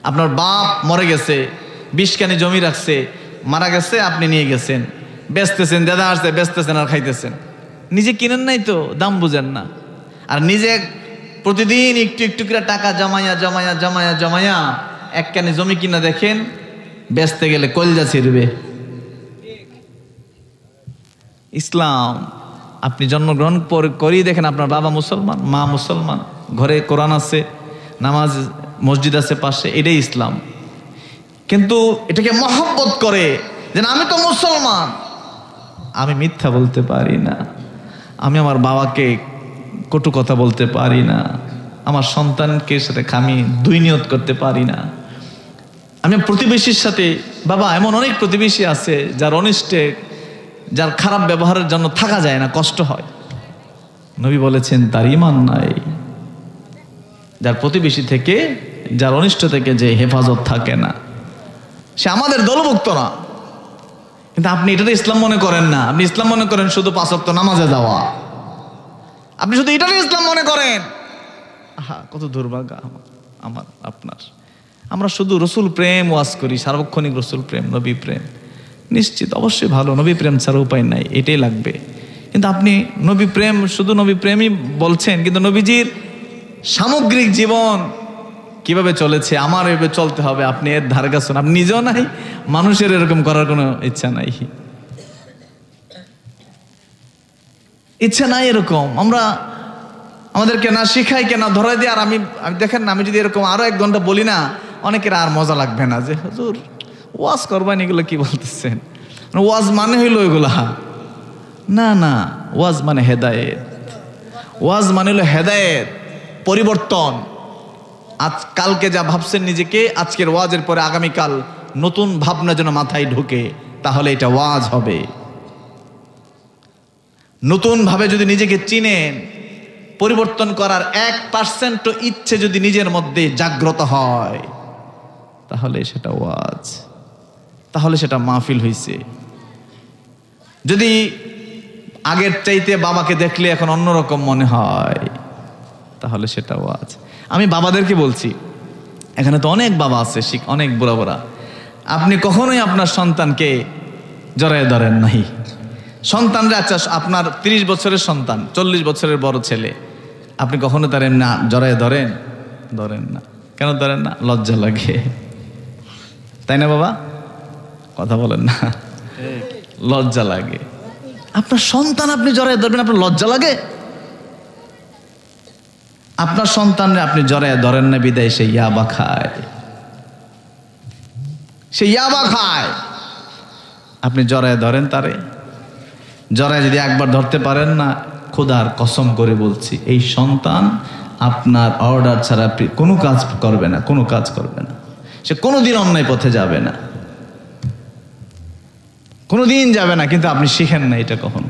আপনার বাপ মরে গেছে, 20 কানি জমি রাখছে, মারা গেছে, আপনি নিয়ে গেছেন, বেচতেছেন, দাদা আসছে বেচতেছেন আর খাইতেছেন। নিজে কিনেন নাই তো, দাম বুঝেন না। আর নিজে প্রতিদিন একটু একটু করে টাকা জমায়া 1 কানি জমি কিনা দেখেন, বেচতে গেলে কলজা ছিড়বে। ইসলাম আপনি জন্মগ্রহণ করেই দেখেন, আপনার বাবা মুসলমান, মা মুসলমান, ঘরে কোরআন আছে, নামাজ মসজিদ আছে পাশে, এটাই ইসলাম। কিন্তু এটাকে মহব্বত করে যে আমি তো মুসলমান, আমি মিথ্যা বলতে পারি না, আমি আমার বাবাকে কটু কথা বলতে পারি না, আমার সন্তানকে সাথে আমি দুই নিয়ত করতে পারি না, আমি প্রতিবেশীর সাথে, বাবা এমন অনেক প্রতিবেশী আছে যার অনিষ্টে, যার খারাপ ব্যবহারের জন্য থাকা যায় না, কষ্ট হয়। নবী বলেছেন তার ঈমান নাই। যার প্রতিবেশী থেকে, যার অনিষ্ট থেকে যে হেফাজত থাকে না, সে আমাদের দলভুক্ত না। কিন্তু আপনি এটাতে ইসলাম মনে করেন না। আপনি ইসলাম মনে করেন শুধু 5 ওয়াক্ত নামাজে যাওয়া। আপনি শুধু এটাতে ইসলাম মনে করেন। কত দুর্ভাগ্য আমার আপনার। আমরা শুধু রসুল প্রেম ওয়াজ করি, সার্বক্ষণিক রসুল প্রেম, নবী প্রেম। নিশ্চিত অবশ্যই ভালো, নবী প্রেম ছাড়া উপায় নাই, এটাই লাগবে। কিন্তু আপনি নবী প্রেম, শুধু নবী প্রেমই বলছেন, কিন্তু নবীজির সামগ্রিক জীবন কিভাবে চলেছে, আমার এভাবে চলতে হবে, আপনি এর ধার কাছে, আপনি নিজেও নাই, মানুষের এরকম করার কোনো ইচ্ছা নাই এরকম। আমাদেরকে না শিখাই কেন ধরাই দিয়ে। আর আমি দেখেন না, আমি যদি এরকম আরো 1 ঘন্টা বলি না, অনেকের আর মজা লাগবে না, যে হুজুর ওয়াজ করবেন, এগুলো কি বলতেছেন? ওয়াজ মানে হইলো এগুলা না। ওয়াজ মানে হেদায়েত। ওয়াজ মানে হলো হেদায়েত, পরিবর্তন। কালকে যা ভাবছেন নিজেকে, আজকের ওয়াজের পরে আগামীকাল নতুন ভাবনা যেন মাথায় ঢোকে, তাহলে এটা ওয়াজ হবে। নতুন ভাবে যদি নিজেকে চিনেন, পরিবর্তন করার 1% ইচ্ছে যদি নিজের মধ্যে জাগ্রত হয়, তাহলে সেটা ওয়াজ, তাহলে সেটা মাহফিল হইছে। যদি আগের চাইতে বাবাকে দেখলে এখন অন্যরকম মনে হয়, তাহলে সেটা ওয়াজ। আমি বাবাদেরকে বলছি, এখানে তো অনেক বাবা আছে, অনেক বুড়া। আপনি কখনোই আপনার সন্তানকে জড়ায় ধরেন নাই। সন্তানরা, আচ্ছা আপনার 30 বছরের সন্তান, 40 বছরের বড় ছেলে, আপনি কখনো তার এমনি জড়ায় ধরেন? ধরেন না। কেন ধরেন না? লজ্জা লাগে, তাই না বাবা? কথা বলেন না, লজ্জা লাগে। আপনার সন্তান আপনি জড়ায় ধরবেন, আপনার লজ্জা লাগে? আপনার সন্তানরে আপনি জড়ায় ধরেন না বিদায় সে ইয়াবা খায়, সে ইয়াবা খায়। আপনি জড়ায় ধরেন তারে, জড়ায় যদি একবার ধরতে পারেন না, খোদার কসম করে বলছি এই সন্তান আপনার অর্ডার ছাড়া কোনো কাজ করবে না, কোনো কাজ করবে না। সে কোনোদিন অন্যায় পথে যাবে না, কোনোদিন যাবে না। কিন্তু আপনি শিখেন না এটা, কখনো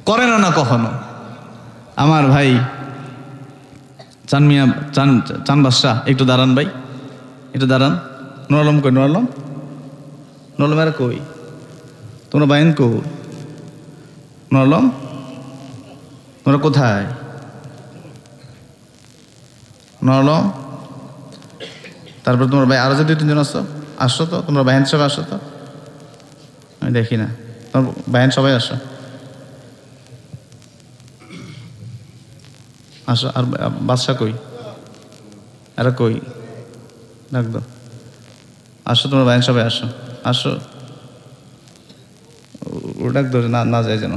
করেন না কখনো। আমার ভাই চান মিয়া, চান বাদশা, একটু দাঁড়ান ভাই, একটু দাঁড়ান। নুর আলম কই? নুর আলম, নুর আলম এরা কই? তোমরা বাইন কো? নুর আলম, তোমরা কোথায়? নুর আলম, তারপর তোমার ভাই আরো যে 2-3 জন আসছো তো, তোমরা বাহিন সবাই আসো তো, আমি দেখি না। তোমার বাহিন সবাই আসো, আসো। আর বাদশা কই? এরা কই? ডাক দাও, আসো, তোমরা বাহিন সবাই আসো, আসো। ও ডাক ধরে না যায় যেন,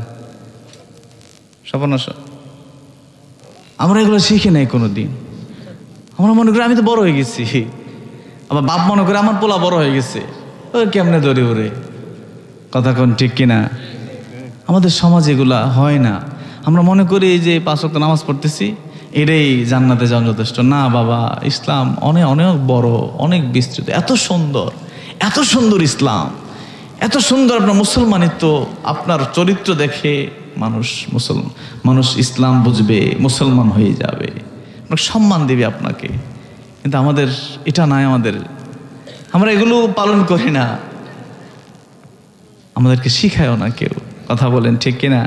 সপন আসো। আমরা এগুলো শিখি নাই কোনোদিন। আমরা মনে করি আমি তো বড় হয়ে গেছি, আবার বাপ মনে করে আমার পোলা বড় হয়ে গেছে, ও কেমনে ধরে ওরে। কথা কোন ঠিক কিনা? আমাদের সমাজ এগুলা হয় না। আমরা মনে করি যে 5 ওয়াক্ত নামাজ পড়তেছি এটাই জান্নাতে যাওয়া যথেষ্ট। না বাবা, ইসলাম অনেক অনেক বড়, অনেক বিস্তৃত, এত সুন্দর, এত সুন্দর ইসলাম, এত সুন্দর আপনার মুসলমানিত্ব। আপনার চরিত্র দেখে মানুষ ইসলাম বুঝবে, মুসলমান হয়ে যাবে, সম্মান দিবে আপনাকে। কিন্তু আমাদের এটা নাই, আমরা এগুলো পালন করি না, আমাদেরকে শিখায়ও না কেউ। কথা বলেন ঠিক কিনা?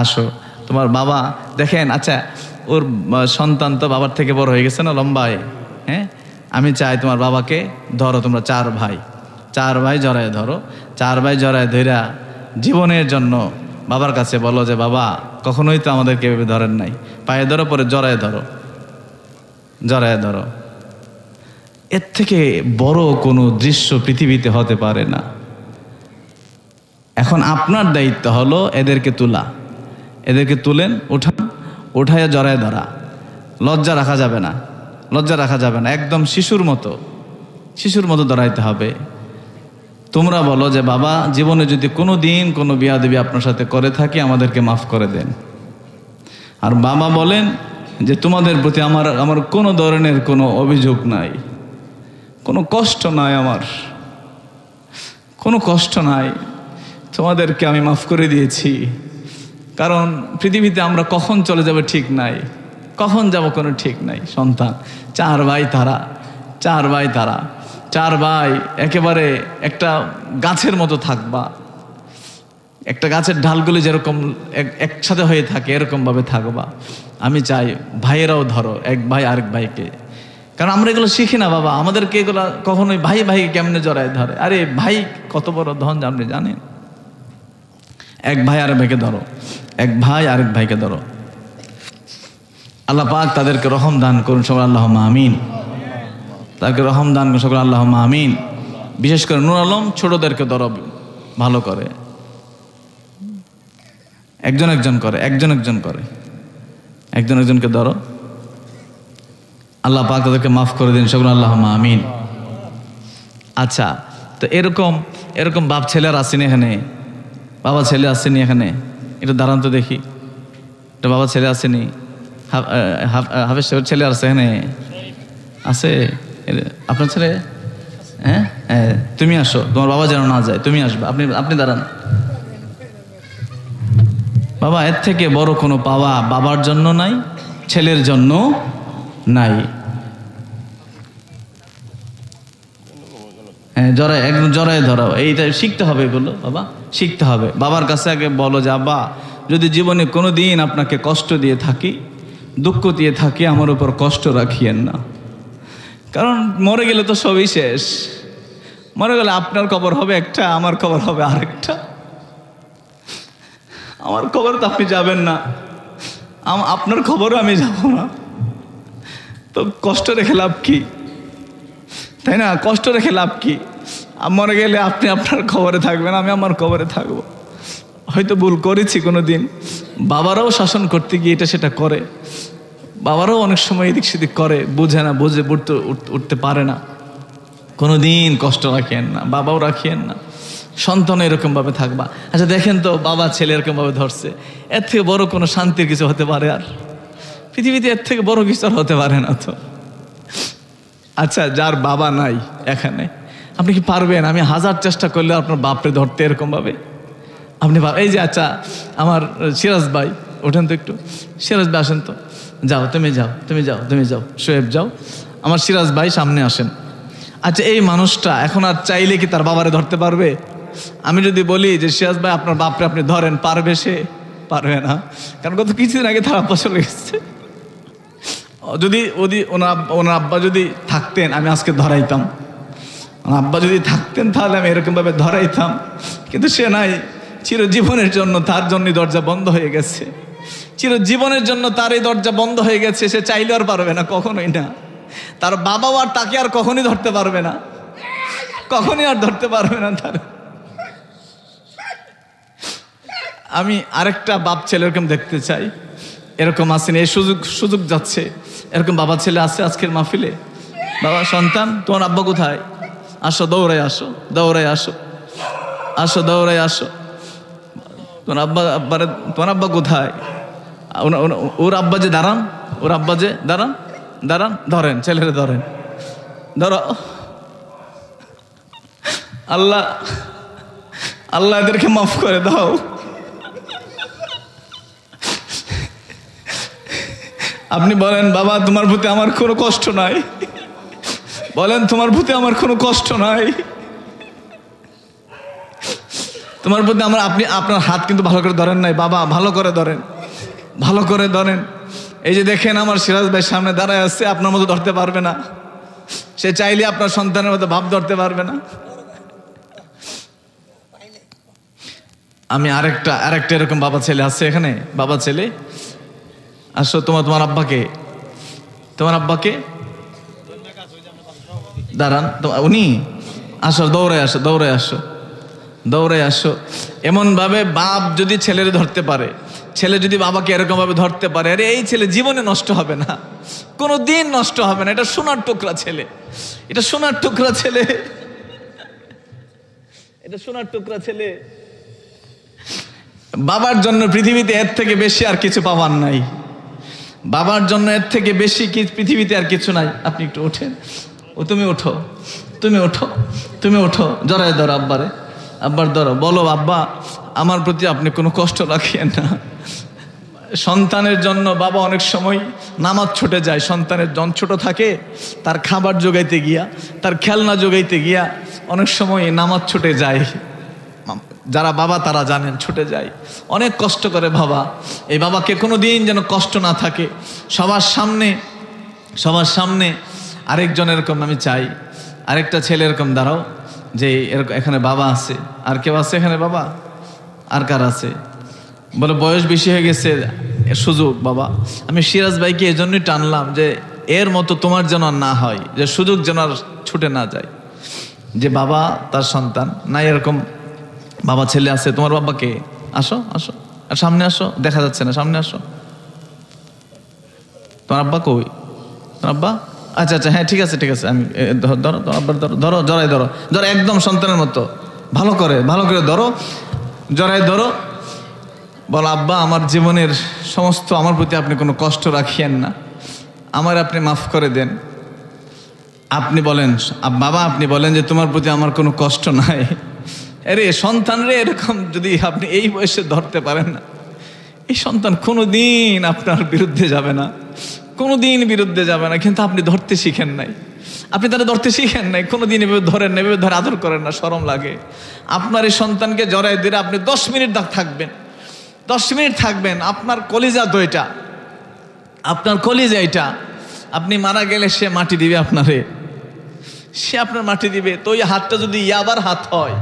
আসো, তোমার বাবা দেখেন, আচ্ছা ওর সন্তান তো বাবার থেকে বড় হয়ে গেছে না, লম্বায়। হ্যাঁ, আমি চাই তোমার বাবাকে ধরো, তোমরা 4 ভাই জড়ায় ধরো। 4 ভাই জড়ায় ধইরা জীবনের জন্য বাবার কাছে বলো যে বাবা কখনোই তো আমাদেরকে এভাবে ধরেন নাই, পায়ে ধরো, পরে জড়ায় ধরো। এর থেকে বড় কোনো দৃশ্য পৃথিবীতে হতে পারে না। এখন আপনার দায়িত্ব হলো এদেরকে তুলেন, উঠাইয়া জড়ায় ধরা। লজ্জা রাখা যাবে না, একদম শিশুর মতো ধরাইতে হবে। তোমরা বলো যে বাবা জীবনে যদি কোনো দিন কোনো বিয়াদবি আপনার সাথে করে থাকি আমাদেরকে মাফ করে দেন। আর বাবা বলেন যে তোমাদের প্রতি আমার কোনো ধরনের কোনো অভিযোগ নাই, কোনো কষ্ট নাই, আমার কোনো কষ্ট নাই, তোমাদেরকে আমি মাফ করে দিয়েছি। কারণ পৃথিবীতে আমরা কখন চলে যাবে ঠিক নাই, কখন যাব কোনো ঠিক নাই। সন্তান 4 ভাই একেবারে একটা গাছের মতো থাকবা, একটা গাছের ডালগুলি যেরকম একসাথে হয়ে থাকে এরকম ভাবে থাকবা। আমি চাই ভাইয়েরাও ধরো এক ভাই আরেক ভাইকে, কারণ আমরা এগুলো শিখি না বাবা। আমাদেরকে এগুলো কখনোই ভাইকে কেমনে জড়ায় ধরে। আরে ভাই কত বড় ধন আপনি জানেন? এক ভাই আরেক ভাইকে ধরো। আল্লাহ পাক তাদেরকে রহম দান করুন সকল, আল্লাহুম্মা আমিন। তাদেরকে রহম দান করুন সকল, আল্লাহুম্মা আমিন। বিশেষ করে নূর আলম ছোটদেরকে ধরো ভালো করে, একজনকে ধরো। আল্লাহ পাক তাদেরকে মাফ করে দিন সকল, আল্লাহুম্মা আমিন। আচ্ছা, তো এরকম বাপ ছেলের আসেনি এখানে, বাবা ছেলে আসেনি এখানে? এটা দাঁড়ান তো দেখি, এটা বাবা ছেলে আসেনি? হাফেজ সাহেবের ছেলে আছে এখানে? আছে আপনার ছেলে? হ্যাঁ, তুমি আসো, তোমার বাবা যেন না যায়, তুমি আসবে। আপনি দাঁড়ান। বাবা এর থেকে বড় কোনো পাওয়া বাবার জন্য নাই, ছেলের জন্য নাই। হ্যাঁ, জড়ায় ধরাও, এইটা শিখতে হবে, এগুলো বাবা শিখতে হবে। বাবার কাছে আগে বলো যে আব্বা যদি জীবনে কোনো দিন আপনাকে কষ্ট দিয়ে থাকি, দুঃখ দিয়ে থাকি, আমার উপর কষ্ট রাখিয়েন না। কারণ মরে গেলে তো সবই শেষ। মরে গেলে আপনার কবর হবে একটা, আমার কবর হবে আরেকটা। আমার খবরে তো আপনি যাবেন না, আপনার খবরও আমি যাব না, তো কষ্ট রেখে লাভ কি, তাই না? কষ্ট রেখে লাভ কি? মরে গেলে আপনি আপনার খবরে থাকবেন, আমি আমার খবরে থাকবো। হয়তো ভুল করেছি কোনো দিন, বাবারাও শাসন করতে গিয়ে এটা সেটা করে, বাবারাও অনেক সময় এদিক সেদিক করে, বুঝে না, বুঝে উঠতে পারে না। কোনো দিন কষ্ট রাখিয়েন না, বাবাও রাখিয়েন না, সন্তান এরকমভাবে থাকবা। আচ্ছা দেখেন তো, বাবা ছেলে এরকমভাবে ধরছে, এর থেকে বড় কোনো শান্তির কিছু হতে পারে আর পৃথিবীতে? এর থেকে বড় কিছু আর হতে পারে না তো। আচ্ছা যার বাবা নাই এখানে, আপনি কি পারবেন? আমি হাজার চেষ্টা করলে আপনার বাপরে ধরতে এরকমভাবে আপনি এই যে, আচ্ছা আমার সিরাজ ভাই ওঠেন তো একটু, সিরাজ ভাই আসেন তো, যাও তুমি যাও, তুমি যাও, তুমি যাও, শোয়েব যাও, আমার সিরাজ ভাই সামনে আসেন। আচ্ছা এই মানুষটা এখন আর চাইলে কি তার বাবারে ধরতে পারবে? আমি যদি বলি যে সিরাজ ভাই আপনার বাপরে আপনি ধরেন, পারবে সে? পারবে না, কারণ গত কিছুদিন আগে তার আব্বা চলে গেছে। যদি ওনার আব্বা যদি থাকতেন আমি আজকে ধরাইতাম, ওনার আব্বা যদি থাকতেন তাহলে আমি এরকমভাবে ধরাইতাম, কিন্তু সে নাই। চিরজীবনের জন্য তার জন্য দরজা বন্ধ হয়ে গেছে, চিরজীবনের জন্য তার এই দরজা বন্ধ হয়ে গেছে। সে চাইলে আর পারবে না, কখনোই না। তার বাবাও আর তাকে আর কখনই ধরতে পারবে না, কখনই আর ধরতে পারবে না তার। আমি আরেকটা বাপ ছেলে এরকম দেখতে চাই, এরকম আসেনি, এই সুযোগ যাচ্ছে, এরকম বাবা ছেলে আছে আজকের মাহফিলে। বাবা সন্তান তোমার আব্বা কোথায়? আসো, দৌড়ায় আসো, দৌড়ায় আসো, আসো দৌড়ায় আসো। তোমার আব্বা কোথায়? ওর আব্বা যে দাঁড়ান, ওর আব্বা যে দাঁড়ান, দাঁড়ান, ধরেন ছেলেরে, ধরেন, ধরো। আল্লাহ আল্লাহ এদেরকে মাফ করে দাও। আপনি বলেন বাবা তোমার প্রতি আমার কোনো কষ্ট নাই, বলেন তোমার প্রতি আমার কোনো কষ্ট নাই, তোমার প্রতি আপনি আপনার হাত কিন্তু ভালো করে ধরেন নাই বাবা, ভালো করে ধরেন, ভালো করে ধরেন। এই যে দেখেন আমার সিরাজ ভাই সামনে দাঁড়ায় আসছে, আপনার মতো ধরতে পারবে না, সে চাইলে আপনার সন্তানের মতো ভাব ধরতে পারবে না। আমি আরেকটা এরকম বাবা ছেলে আছে এখানে, বাবা ছেলে আসো, তোমার আব্বাকে, তোমার আব্বাকে দাঁড়ান, উনি আসো, দৌড়ে আসো, দৌড়ে আসো, দৌড়ে আসো। এমন ভাবে বাপ যদি ছেলেরে ধরতে পারে, ছেলে যদি বাবাকে এরকম ভাবে ধরতে পারে, আরে এই ছেলে জীবনে নষ্ট হবে না, কোনো দিন নষ্ট হবে না। এটা সোনার টুকরা ছেলে, এটা সোনার টুকরা ছেলে, এটা সোনার টুকরা ছেলে। বাবার জন্য পৃথিবীতে এর থেকে বেশি আর কিছু পাবার নাই, বাবার জন্য এর থেকে বেশি কি পৃথিবীতে আর কিছু নাই। আপনি একটু ওঠেন, ও তুমি ওঠো, তুমি ওঠো, তুমি ওঠো, জড়ায় ধরো আব্বারে, আব্বার ধরো, বলো আব্বা আমার প্রতি আপনি কোনো কষ্ট রাখিয়েন না। সন্তানের জন্য বাবা অনেক সময় নামাজ ছুটে যায়, সন্তানের জন ছোট থাকে, তার খাবার জোগাইতে গিয়া, তার খেলনা জোগাইতে গিয়া অনেক সময় নামাজ ছুটে যায়। যারা বাবা তারা জানেন, ছুটে যায়, অনেক কষ্ট করে বাবা। এই বাবাকে কোনো দিন যেন কষ্ট না থাকে, সবার সামনে আরেকজন এরকম আমি চাই, আরেকটা ছেলে এরকম দাঁড়াও, যে এরকম এখানে বাবা আছে, আর কেউ আছে এখানে বাবা? আর কার আছে? বলে বয়স বেশি হয়ে গেছে, সুযোগ বাবা। আমি সিরাজ ভাইকে এজন্যই টানলাম যে এর মতো তোমার যেন না হয়, যে সুযোগ যেন আর ছুটে না যায়, যে বাবা তার সন্তান নাই, এরকম বাবা ছেলে আছে। তোমার বাবাকে আসো, আসো, আর সামনে আসো, দেখা যাচ্ছে না, সামনে আসো। তোমার আব্বা কই? তোমার আব্বা? আচ্ছা আচ্ছা, হ্যাঁ ঠিক আছে ঠিক আছে, আমি ধরো, তোমার আব্বার ধরো, ধরো, জড়াই ধরো, ধরো, একদম সন্তানের মতো ভালো করে ধরো, জড়াই ধরো। বলো আব্বা আমার জীবনের সমস্ত, আমার প্রতি আপনি কোনো কষ্ট রাখিয়েন না, আমার আপনি মাফ করে দেন। আপনি বলেন বাবা, আপনি বলেন যে তোমার প্রতি আমার কোনো কষ্ট নাই। আরে সন্তান রে, এরকম যদি আপনি এই বয়সে ধরতে পারেন না, এই সন্তান কোনোদিন আপনার বিরুদ্ধে যাবে না, কোনোদিন বিরুদ্ধে যাবে না। কিন্তু আপনি ধরতে শিখেন নাই, আপনি তারা ধরতে শিখেন নাই, কোনোদিন এভাবে ধরেন না, এভাবে ধরে আদর করেন না, শরম লাগে। আপনার এই সন্তানকে জড়াই দিলে আপনি 10 মিনিট থাকবেন, 10 মিনিট থাকবেন। আপনার কলিজা তো এটা, আপনার কলিজা এটা। আপনি মারা গেলে সে মাটি দিবে আপনারে, সে আপনার মাটি দিবে। তো ওই হাতটা যদি ইয়াবার হাত হয়,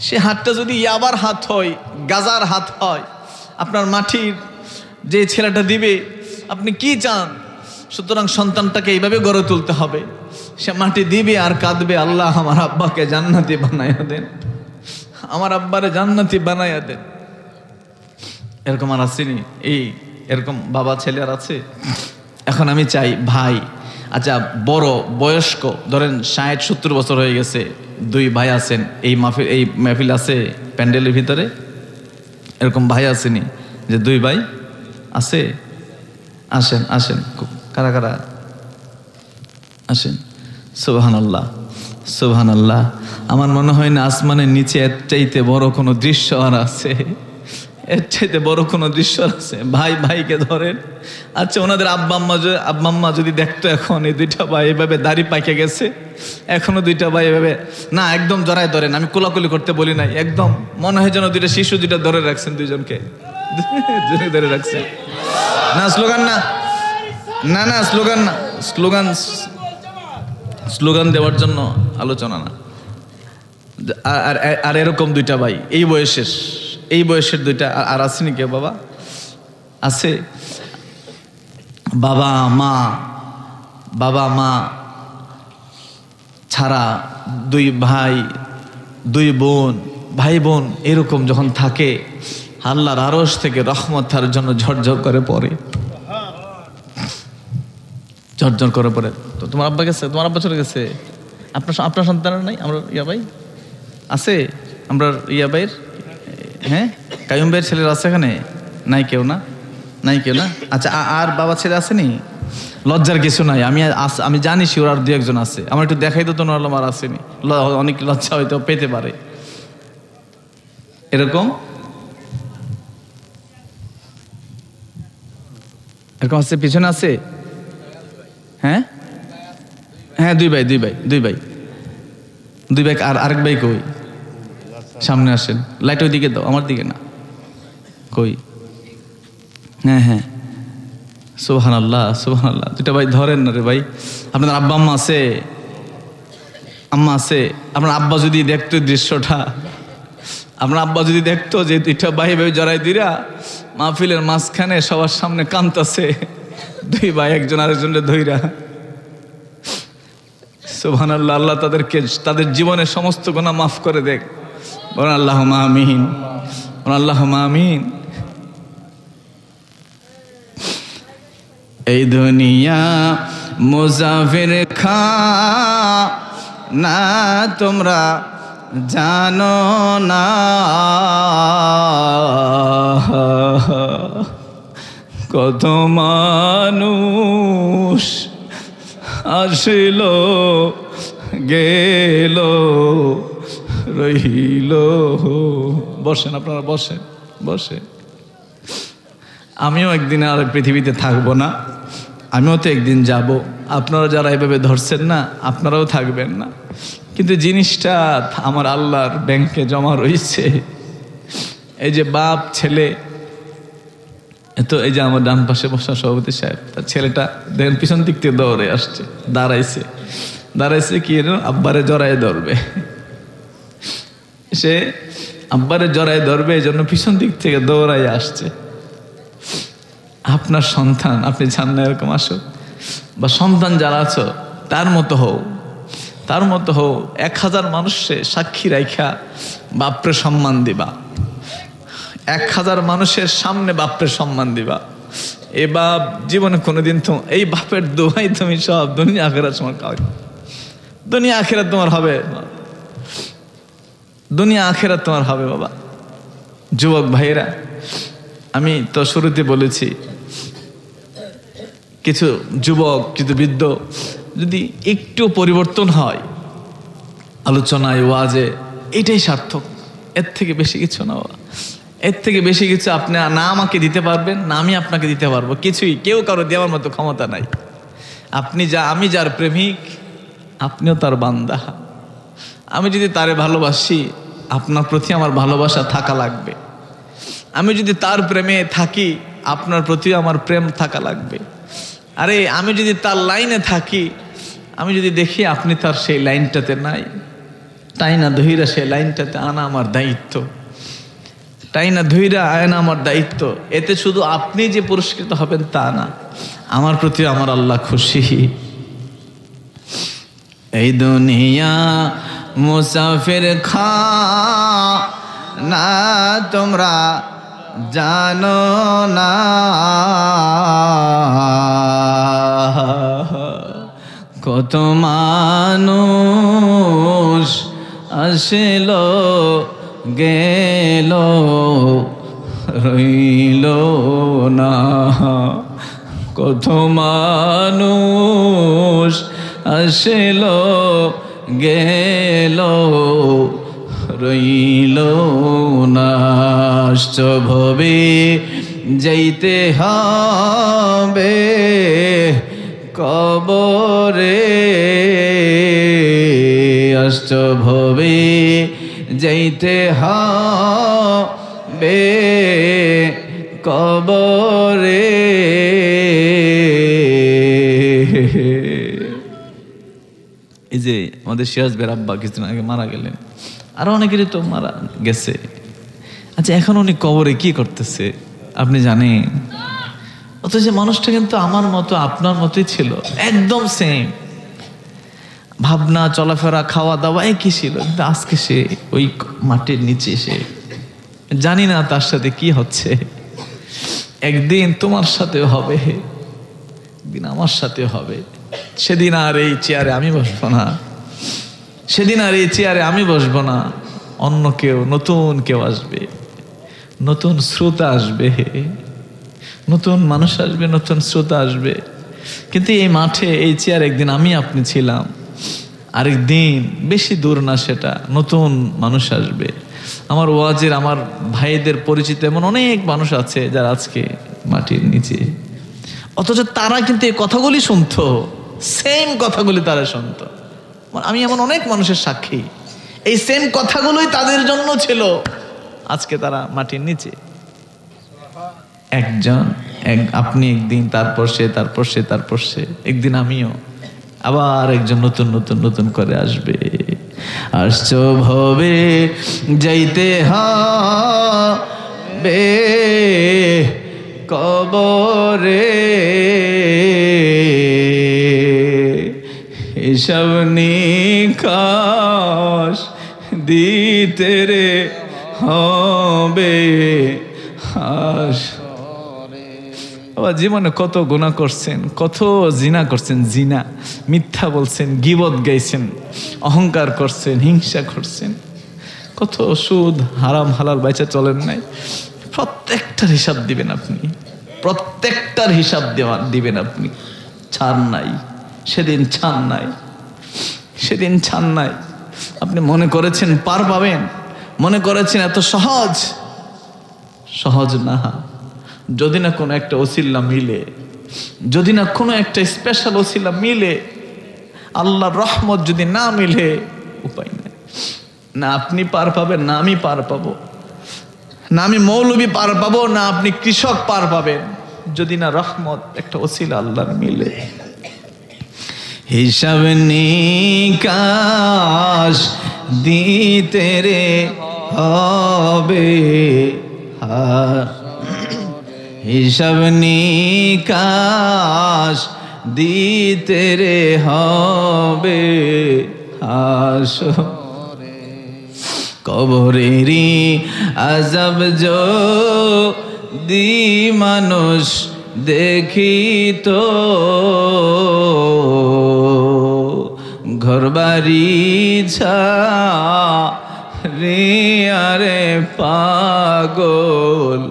সে হাতটা যদি ইয়াবার হাত হয়, গাজার হাত হয়, আপনার মাটির যে ছেলেটা দিবে আপনি কি চান? সুতরাং সন্তানটাকে এইভাবে গড়ে তুলতে হবে, সে মাটি দিবে আর কাঁদবে, আল্লাহ আমার আব্বাকে জান্নাতি বানাইয়া দেন, আমার আব্বারে জান্নাতি বানাইয়া দেন। এরকম আর আসেনি? এরকম বাবা ছেলে আর আছে? এখন আমি চাই ভাই, আচ্ছা বড় বয়স্ক, ধরেন 60-70 বছর হয়ে গেছে, 2 ভাই আছেন এই মাহফিল আছে প্যান্ডেলের ভিতরে, এরকম ভাই আসেনি যে 2 ভাই আছে? আসেন আসেন, কারা কারা আসেন। সুবহানাল্লাহ সুবহানাল্লাহ। আমার মনে হয় না আসমানের নিচে এর চাইতে বড় কোনো দৃশ্য আর আছে, এর চাইতে বড় কোনো দৃশ্য আছে। ভাই ভাইকে ধরেন। আচ্ছা ওনাদের আব্বা আম্মা যদি দেখতো এখন এই 2টা ভাই এভাবে দাড়ি পাকে গেছে, এখনো 2টা ভাই এভাবে না, একদম জড়ায় ধরেন, আমি কোলাকুলি করতে বলি নাই, একদম মনে হয় যেন 2টা শিশু 2টা ধরে রাখছেন, 2জনকে ধরে রাখছেন। না স্লোগান না, না না স্লোগান না, স্লোগান দেওয়ার জন্য আলোচনা না। আর এরকম 2টা ভাই এই বয়সের 2টা আর আসেনি কেউ? বাবা আছে? বাবা মা ছাড়া 2 ভাই 2 বোন, ভাই বোন এরকম যখন থাকে, আল্লাহর আরশ থেকে রহমত তার জন্য ঝরঝর করে পড়ে, ঝরঝর করে পড়ে। তো তোমার আব্বা গেছে, তোমার আব্বা চলে গেছে, আপনার সন্তানের নাই? আমরা ইয়া ভাই আছে, আমরা ইয়া ভাইয়ের, হ্যাঁ কায়ুম ভাইয়ের ছেলেরা আছে এখানে? নাই কেউ? না নাই কেউ না? আচ্ছা আর বাবা ছেলে আসেনি? লজ্জার কিছু নাই, আমি জানি শিওর আর 2 একজন আছে, আমার একটু দেখাই দিত না, আর আসেনি, অনেক লজ্জা হয়তো পেতে পারে। এরকম আছে, পিছনে আছে? হ্যাঁ হ্যাঁ 2 ভাই আর আরেক ভাই কই? সামনে আসেন, লাইট ওই দিকে দাও, আমার দিকে না। কই? হ্যাঁ সুবহানাল্লাহ সুবহানাল্লাহ। 2টা ভাই ধরেন না রে ভাই। আপনাদের আব্বা আম্মা আছে? আপনার আব্বা যদি দেখতো দৃশ্যটা, আপনার আব্বা যদি দেখতো যে 2টা ভাই জড়াই দিরা মাহফিলের মাঝখানে সবার সামনে কাঁদতেছে, 2 ভাই একজন আরেকজনের ধইরা, সুবহানাল্লাহ, আল্লাহ তাদের জীবনের সমস্ত গুনাহ মাফ করে দেখ। বলেন আল্লাহুম্মা আমিন, বলেন আল্লাহুম্মা আমিন। এই দুনিয়া মুসাফির খানা, তোমরা জানো না কত মানুষ আসিল গেল রইল। বসেন আপনারা, বসে। আমিও একদিন আর পৃথিবীতে থাকবো না, আমিও তো একদিন যাব। আপনারা যারা এভাবে ধরছেন না, আপনারাও থাকবেন না, কিন্তু জিনিসটা আমার আল্লাহর ব্যাংকে জমা রয়েছে। এই যে বাপ ছেলে, তো এই যে আমার ডান পাশে বসা সভাপতি সাহেব, তার ছেলেটা দেখেন পিছন দিক থেকে দৌড়ে আসছে, দাঁড়াইছে কি আব্বারে জড়ায় ধরবে, সে আব্বারে জড়ায় ধরবে, এই জন্য পিছন দিক থেকে দৌড়াই আসছে। আপনার সন্তান, আপনি চান না এরকম আসুক? বা সন্তান যারা আছো তার মতো হও, 1000 মানুষে সাক্ষী রাখা বাপরে সম্মান দিবা, 1000 মানুষের সামনে বাপরে সম্মান দিবা। এই বাপ জীবনে কোনোদিন তো এই বাপের দোহাই তুমি সব দুনিয়া আখেরাত তোমার খাওয়াই, দুনিয়া আখেরাত তোমার হবে, দুনিয়া আখেরাত তোমার হবে বাবা। যুবক ভাইয়েরা, আমি তো শুরুতে বলেছি কিছু যুবক, কিছু বৃদ্ধ যদি একটু পরিবর্তন হয় আলোচনায়, ওয়াজে, এটাই সার্থক। এর থেকে বেশি কিছু না বাবা, এর থেকে বেশি কিছু আপনি না আমাকে দিতে পারবেন, না আমি আপনাকে দিতে পারবো, কিছুই কেউ কারো দেওয়ার মতো ক্ষমতা নাই। আমি যার প্রেমিক, আপনিও তার বান্দা। আমি যদি তারে ভালোবাসি, আপনার প্রতি আমার ভালোবাসা থাকা লাগবে। আমি যদি তার প্রেমে থাকি, আপনার প্রতি আমার প্রেম থাকা লাগবে। আরে আমি যদি তার লাইনে থাকি, আমি যদি দেখি আপনি তার সেই লাইনটাতে নাই, টাইনা ধইরা সে লাইনটাতে আনা আমার দায়িত্ব, টাইনা ধইরা আয়না আমার দায়িত্ব। এতে শুধু আপনি যে পুরস্কৃত হবেন তা না, আমার প্রতি আমার আল্লাহ খুশি। এই দুনিয়া মুসাফির খানা তোমরা জানো না, কত মানুষ আসিল গেল রইল না, কত মানুষ আসিল গেল রইল না, ভবে যাইতে হবে কবরে, ভবে যাইতে হবে কবরে। এই যে আমাদের সিরাজ ভাইয়ের আব্বা কিছুদিন আগে মারা গেলেন, আরো অনেকেরই তো মারা গেছে। আচ্ছা, এখন উনি কবরে কি করতেছে আপনি জানেন? অথচ মানুষটা কিন্তু আমার মতো আপনার মতোই ছিল, একদম সেম ভাবনা, চলাফেরা, খাওয়া দাওয়া একই ছিল। কিন্তু আজকে সে ওই মাটির নিচে, সে জানি না তার সাথে কি হচ্ছে। একদিন তোমার সাথেও হবে, একদিন আমার সাথেও হবে। সেদিন আর এই চেয়ারে আমি বসবো না, সেদিন আর এই চেয়ারে আমি বসবো না, অন্য কেউ, নতুন কেউ আসবে, নতুন শ্রোতা আসবে, নতুন মানুষ আসবে, নতুন শ্রোতা আসবে। কিন্তু এই মাঠে, এই চেয়ার একদিন আমি আপনি ছিলাম, আরেকদিন বেশি দূর না সেটা নতুন মানুষ আসবে। আমার ওয়াজের, আমার ভাইদের পরিচিত এমন অনেক মানুষ আছে যারা আজকে মাটির নিচে, অথচ তারা কিন্তু এই কথাগুলি শুনতো, সেম কথাগুলি তারা শুনতো। আমি এমন অনেক মানুষের সাক্ষী, এই সেম কথাগুলোই তাদের জন্য ছিল, আজকে তারা মাটির নিচে। আপনি একদিন, তারপর সে, তারপর সে, তারপর সে, একদিন আমিও, আবার একজন নতুন নতুন নতুন করে আসবে। আসছো ভবে যাইতে হবে কবরে, হিসাব নিকাশ দিতে রে হবে। জীবনে কত গুনাহ করছেন, কত জিনা করছেন, জিনা, মিথ্যা বলছেন, গীবত গাইছেন, অহংকার করছেন, হিংসা করছেন, কত সুদ হারাম হালাল বাইচা চলেন নাই। প্রত্যেকটার হিসাব দিবেন আপনি, প্রত্যেকটার হিসাব দিবেন আপনি। ছাড় নাই সেদিন, ছাড় নাই সেদিন, ছাড় নাই। আপনি মনে করেছেন পার পাবেন, মনে করেছেন এত সহজ, সহজ না। যদি না কোনো একটা ওসিলা মিলে, যদি না কোনো একটা স্পেশাল ওসিলা মিলে, আল্লাহর রহমত যদি না মিলে, উপায় নেই। না আপনি পার পাবেন, না আমি পার পাবো, না আমি মৌলবী পার পাবো, না আপনি কৃষক পার পাবেন, যদি না রহমত একটা ওসিলা আল্লাহর মিলে। হিসাব নিকাশ দিতে রে হবে, হিসাব নিকাশ দিতে রে হবে হাসরে। কবরেরই আযাব যদি মানুষ দেখিত, ঘরবাড়ি ছাড়িয়ারে পাগল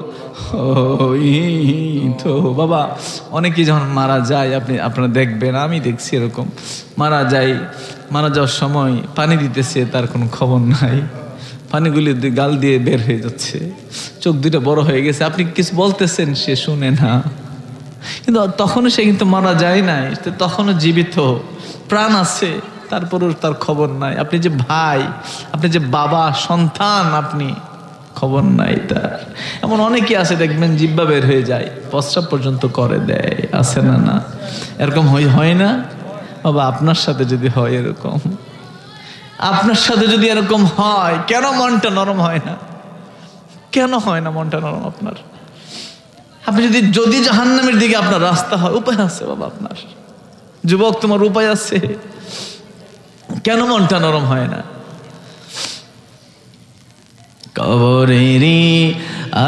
হইতো। বাবা, অনেকেই যখন মারা যায়, আপনারা দেখবেন, আমি দেখছি এরকম, মারা যাওয়ার সময় পানি দিতেছে, তার কোনো খবর নাই, পানিগুলি গাল দিয়ে বের হয়ে যাচ্ছে, চোখ দুটো বড় হয়ে গেছে, আপনি কিছু বলতেছেন সে শুনে না। কিন্তু তখনও সে কিন্তু মারা যায় নাই, তখনও জীবিত, প্রাণ আছে, তারপরও তার খবর নাই। আপনি যে ভাই, আপনি যে বাবা, সন্তান, আপনি খবর নাই তার। এমন অনেকে আছে দেখবেন, জিব্বা বের হয়ে যায়, প্রস্রাব পর্যন্ত করে দেয়, আছে না? না এরকম হয় না বাবা? আপনার সাথে যদি হয় এরকম, আপনার সাথে যদি এরকম হয়, কেন মনটা নরম হয় না? কেন হয় না মনটা নরম আপনার? আপনি যদি জাহান্নামের দিকে আপনার রাস্তা হয়, উপায় আছে বাবা আপনার, যুবক তোমার উপায় আছে, কেন মনটা নরম হয় না? কবরেরই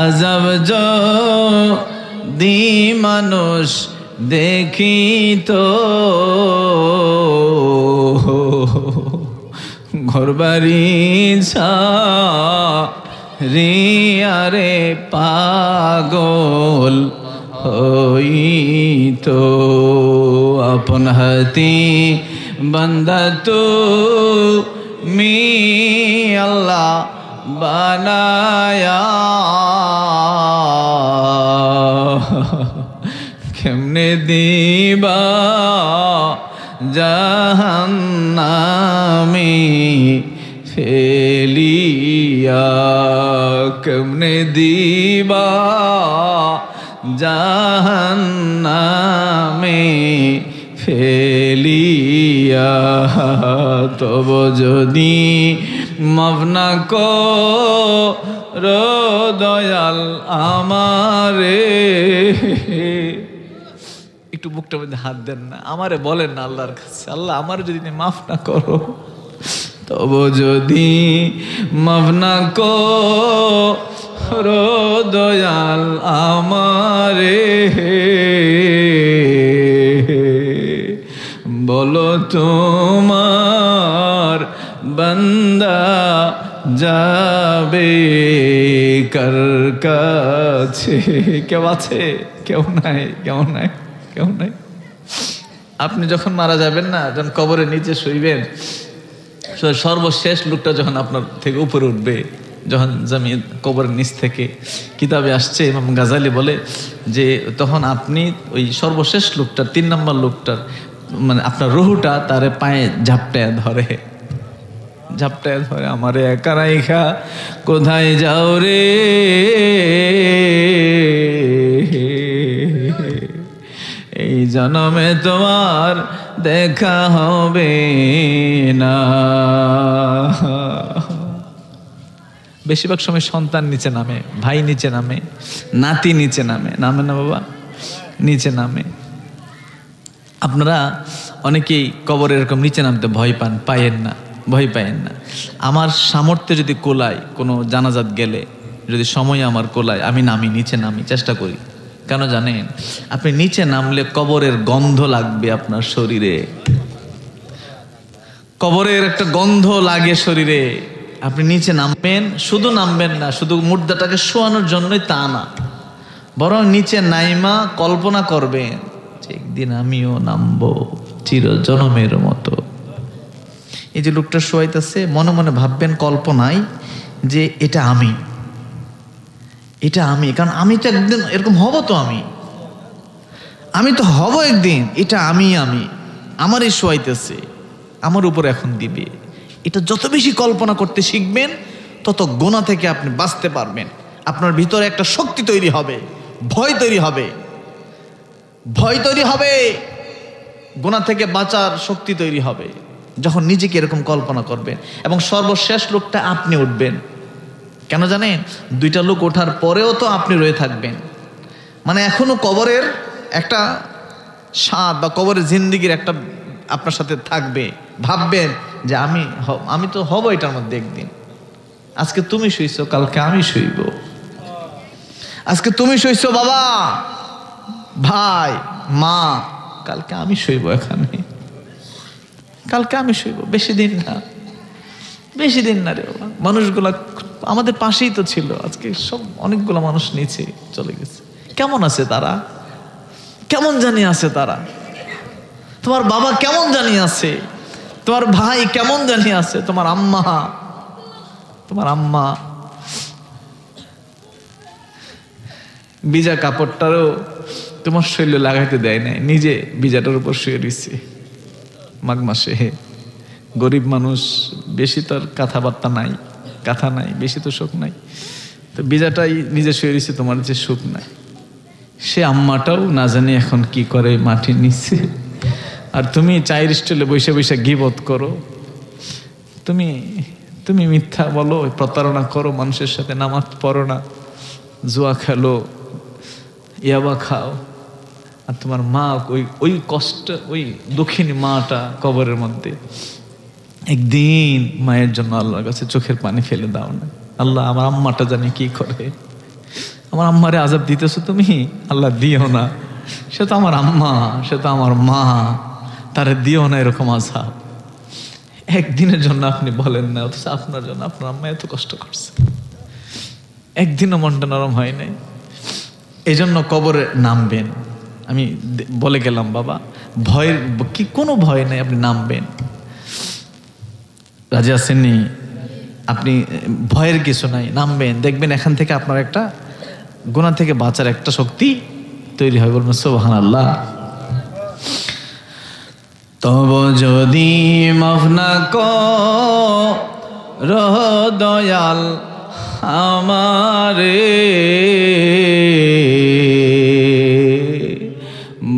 আযাব যদি মানুষ দেখিত, ঘরবাড়ি রিয়ারে পাগল হইত, আপন হাতি বান্দা তুমি আল্লাহ বানায়া, কেমনে দিবা জাহান্নামে ফেলিয়া, কেমনে দিবা জাহান্নামে ফেলিয়া, তব যদি মাফ না করো দয়াল আমারে, একটু বুকটার মধ্যে হাত দেন না, আমারে বলেন না আল্লাহর কাছে, আল্লাহ আমার যদি মাফ না করো, তবু যদি মাফ না করো দয়াল আমারে, বলো তোমার বান্দা যাবে কার কাছে? কেউ আছে? কেউ নাই, কেউ নাই, কেউ নাই। আপনি যখন মারা যাবেন না, যখন কবরের নিচে শুইবেন, সর্বশেষ লোকটা যখন আপনার থেকে উপরে উঠবে, যখন জামিন কবরের নিচ থেকে, কিতাবে আসছে ইমাম গাজালি বলে যে তখন আপনি ওই সর্বশেষ লোকটার 3 নম্বর লোকটার মানে আপনার রুহুটা তারে পায়ে ঝাপটায় ধরে, ঝাপটায় ধরে, আমারে একা রাইখা কোথায় যাও রে, এই জন্মে তোমার দেখা হবে না। বেশিরভাগ সময় সন্তান নিচে নামে, ভাই নিচে নামে, নাতি নিচে নামে, নামে না বাবা? নিচে নামে। আপনারা অনেকেই কবরে এরকম নিচে নামতে ভয় পান, পায়েন না, ভয় পায়েন না। আমার সামর্থ্যে যদি কোলায়, কোনো জানাজাত গেলে যদি সময় আমার কোলায়, আমি নামি, নিচে নামি, চেষ্টা করি। কেন জানেন? আপনি নিচে নামলে কবরের গন্ধ লাগবে আপনার শরীরে, কবরের একটা গন্ধ লাগে শরীরে। আপনি নিচে নামবেন, শুধু নামবেন না, শুধু মুর্দাটাকে শোয়ানোর জন্যই তা না, বরং নিচে নাইমা কল্পনা করবেন যে একদিন আমিও নামবো চিরজনমের মতো। এই যে লোকটা শোয়াইতেছে, মনে মনে ভাববেন কল্পনায় যে এটা আমি, এটা আমি, কারণ আমি তো একদিন এরকম হব, তো আমি তো হব একদিন, এটা আমি আমারই শোয়াইতেছে, আমার উপর এখন দিবে। এটা যত বেশি কল্পনা করতে শিখবেন, তত গুনাহ থেকে আপনি বাঁচতে পারবেন। আপনার ভিতরে একটা শক্তি তৈরি হবে, ভয় তৈরি হবে, ভয় তৈরি হবে, গুনাহ থেকে বাঁচার শক্তি তৈরি হবে যখন নিজেকে এরকম কল্পনা করবেন। এবং সর্বশেষ লোকটা আপনি উঠবেন। কেন জানেন? 2টা লোক ওঠার পরেও তো আপনি রয়ে থাকবেন, মানে এখনো কবরের একটা স্বাদ বা কবরের জিন্দিগির একটা আপনার সাথে থাকবে। ভাববেন যে আমি তো হব এটার মধ্যে একদিন। আজকে তুমি শুইছো, কালকে আমি শুইব। আজকে তুমি শুইছো বাবা, ভাই, মা, কালকে আমি শুইব এখানে, কালকে আমি শুইব। বেশি দিন না, বেশি দিন না রে বাবা। মানুষগুলা আমাদের পাশেই তো ছিল, আজকে সব অনেকগুলো মানুষ নিচে চলে গেছে। কেমন আছে তারা? কেমন জানি আছে তারা? তোমার বাবা কেমন জানি আছে, তোমার ভাই কেমন জানি আছে, তোমার আম্মা ভিজা কাপড়টারও তোমার শরীরে লাগাইতে দেয় নাই, নিজে ভিজাটার উপর শুয়ে দিচ্ছে মাঘ মাসে। গরিব মানুষ, বেশি তার কথাবার্তা নাই, কথা নাই, বেশি তো সুখ নাই, তো ভিজাটাই নিজে শুয়ে দিচ্ছে, তোমার যে সুখ নাই। সে আম্মাটাও না জানি এখন কি করে মাটির নিচে, আর তুমি চায়ের স্টলে বসে বসে গিবত করো। তুমি তুমি মিথ্যা বলো, প্রতারণা করো, মানুষের সাথে নামাজ পড়ো না, জুয়া খেলো, ইয়াবা খাও, আর তোমার মা ওই কষ্ট, ওই দুঃখিনী মাটা কবরের মধ্যে, একদিন মায়ের জন্য আল্লাহর কাছে চোখের পানি ফেলে দাও না। আল্লাহ, আমার আম্মাটা জানি কি করে, আমার আম্মারে আযাব দিতেছো তুমি, আল্লাহ দিও না, সে তো আমার আম্মা, সে তো আমার মা, তারে দিও না এরকম আযাব। একদিনের জন্য আপনি বলেন না, অথচ আপনার জন্য আপনার আম্মা এত কষ্ট করছে, একদিনও মনটা নরম হয় নাই। এই জন্য কবরে নামবেন, আমি বলে গেলাম বাবা, ভয়ের কি কোনো ভয় নাই, আপনি নামবেন। রাজি আছেননি? আপনি ভয়ের কিছু নাই, নামবেন, দেখবেন এখান থেকে আপনার একটা গুনাহ থেকে বাঁচার একটা শক্তি তৈরি হয়। বলবেন সুবহানাল্লাহ। তব যদি মাফ না করো দয়াল আমারে,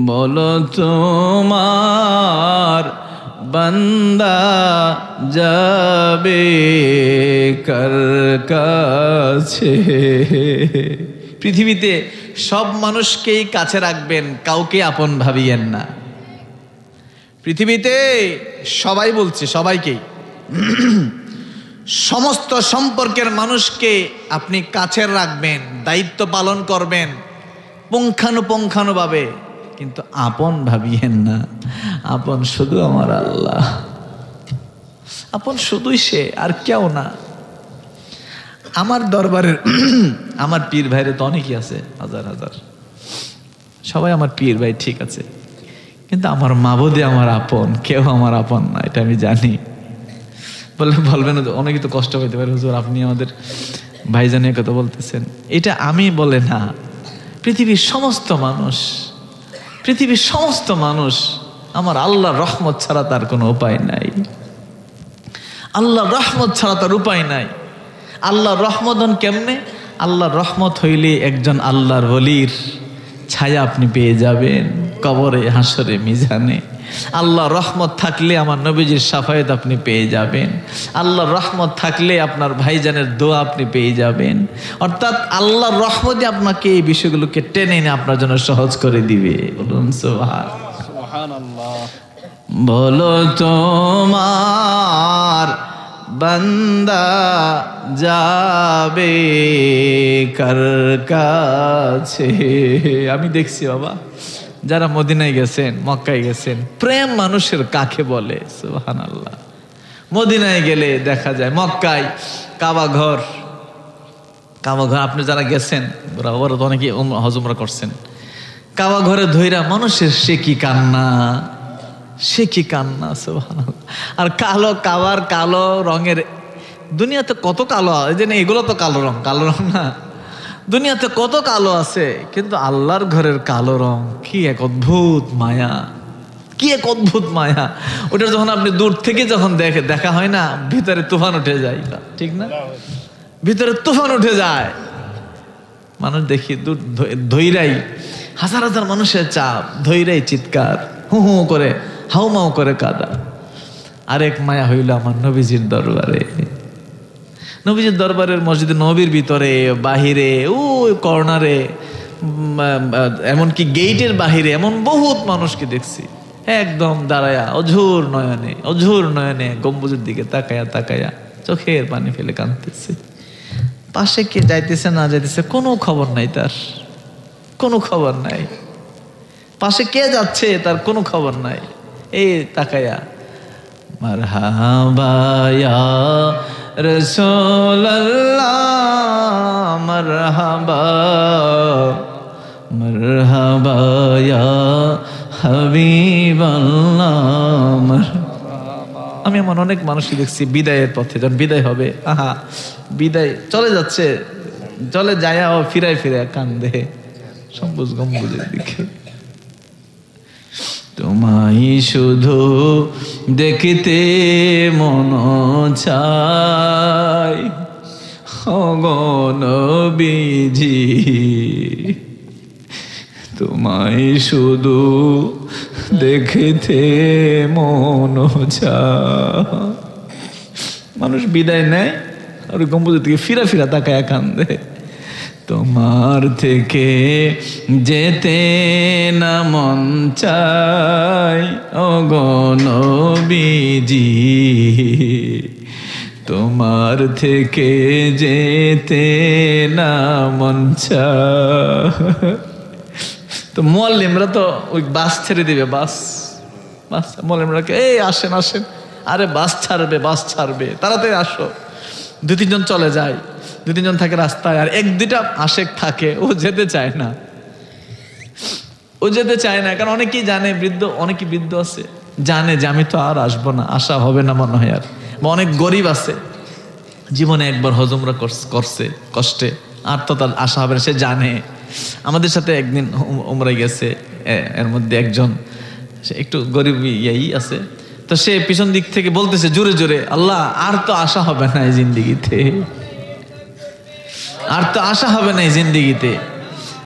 বলো তোমার বান্দা যাবে কার কাছে। পৃথিবীতে সব মানুষকেই কাছে রাখবেন, কাউকে আপন ভাবিয়েন না। পৃথিবীতে সবাই, বলছে সবাইকেই, সমস্ত সম্পর্কের মানুষকে আপনি কাছে রাখবেন, দায়িত্ব পালন করবেন পুঙ্খানুপুঙ্খানুভাবে, কিন্তু আপন ভাবিয়েন না। আপন শুধু আমার আল্লাহ, আপন শুধুই সে, আর কেউ না। আমার দরবারের আমার পীর ভাইরে তো অনেকই আছে, হাজার হাজার, সবাই আমার পীর ভাই, ঠিক আছে, কিন্তু আমার মাবুদে আমার আপন, কেউ আমার আপন না, এটা আমি জানি। বলবেন অনেকে তো কষ্ট হইতে পারে, হুজুর আপনি আমাদের ভাইজানের কথা বলতেছেন। এটা আমি বলে না, পৃথিবীর সমস্ত মানুষ, পৃথিবীর সমস্ত মানুষ আমার আল্লাহর রহমত ছাড়া তার কোনো উপায় নাই, আল্লাহর রহমত ছাড়া তার উপায় নাই। আল্লাহর রহমত হন কেমনে? আল্লাহর রহমত হইলে একজন আল্লাহর ওলির ছায়া আপনি পেয়ে যাবেন কবরে, হাসরে, মিজানে। আল্লাহর রহমত থাকলে আমার নবীজির শাফায়েত আপনি পেয়ে যাবেন। আল্লাহর রহমত থাকলে আপনার ভাইজানের দোয়া আপনি পেয়ে যাবেন। অর্থাৎ আল্লাহর রহমতে আপনাকে এই বিষয়গুলোকে টেনে এনে আপনার জন্য সহজ করে দিবে। বলুন সুবহানাল্লাহ। বলো তোমার বান্দা যাবে কার কাছে। আমি দেখছি বাবা, যারা মদিনায় গেছেন, মক্কায় গেছেন, প্রেম মানুষের কাকে বলে? সুবহানাল্লাহ। মদিনায় গেলে দেখা যায়, মক্কায় কাবা ঘর, আপনি যারা গেছেন, ওরা তো অনেকে হজ উমরা করছেন, কাবা ঘরে ধইরা মানুষের সে কি কান্না, সে কি কান্না, সুবহানাল্লাহ। আর কালো কাবার কালো রঙের, দুনিয়াতে কত কালো, এই যে এগুলো তো কালো রং না, দুনিয়াতে কত কালো আছে, কিন্তু আল্লাহর ঘরের কালো রং কি এক অদ্ভুত মায়া, কি এক অদ্ভুত মায়া। ওটা যখন আপনি দূর থেকে যখন দেখা হয় না, ভিতরে তুফান উঠে যায়, ঠিক না? ভিতরে তুফান উঠে যায়। মানুষ দেখি দূর ধৈরাই, হাজার হাজার মানুষের চাপ, ধৈরাই চিৎকার, হু হু করে, হাউমাউ করে কাদা। আরেক মায়া হইল আমার নবীজির দরবারে। নবীজির দরবারের মসজিদে নবীর ভিতরে, বাহিরে, ওই কর্নারে, এমনকি গেইটের বাহিরে এমন বহুত মানুষকে দেখছি একদম দাঁড়ায়া অঝোর নয়নে গম্বুজের দিকে তাকায়া চোখের পানি ফেলে কাঁদতেছে। পাশে কে যাইতেছে না যাইতেছে কোনো খবর নাই, তার কোনো খবর নাই। পাশে কে যাচ্ছে তার কোনো খবর নাই। এই তাকায়া, মারহাবা ইয়া রাসূলুল্লাহ, মারহাবা মারহাবা ইয়া হাবিবাল্লাহ। আমি এমন অনেক মানুষই দেখছি বিদায়ের পথে, যখন বিদায় হবে, আহা বিদায় চলে যাচ্ছে, চলে যায় ও ফিরায় কান্দে সবুজ গম্বুজের দিকে। তোমায় শুধু দেখতে মন চায় ওগো নবীজি, তোমায় শুধু দেখতে মন চায়। মানুষ বিদায় নেয় আর গম্বুজের দিকে ফিরা ফিরা তাকায় কান্দে। তোমার থেকে যেতে না মন চাই ও গো নবীজি, তোমার থেকে যেতে না মন চাই। তো মুআল্লিমরা তো ওই বাস ছেড়ে দিবে, বাস মুআল্লিমরাকে এই আসেন আসেন, আরে বাস ছাড়বে তাড়াতাড়ি আসো। 2-3 জন চলে যায়, 2-3 জন থাকে রাস্তায়, আর 1-2টা আশেক থাকে, ও যেতে চায় না, কারণ অনেকেই জানে, অনেকে বৃদ্ধ আছে জানে যে আমি তো আর আসবো না, আসা হবে না মনে হয় আর। বা অনেক গরিব আছে, জীবনে একবার হজ উমরা করছে কষ্টে, আর তো তার আশা হবে না, সে জানে। আমাদের সাথে একদিন উমরায় গেছে, এর মধ্যে একজন সে একটু গরিব আছে, তো সে পিছন দিক থেকে বলতেছে জোরে জোরে, আল্লাহ আর তো আশা হবে না এই জিন্দিগিতে, আর তো আশা হবে না এই জিন্দিগিতে।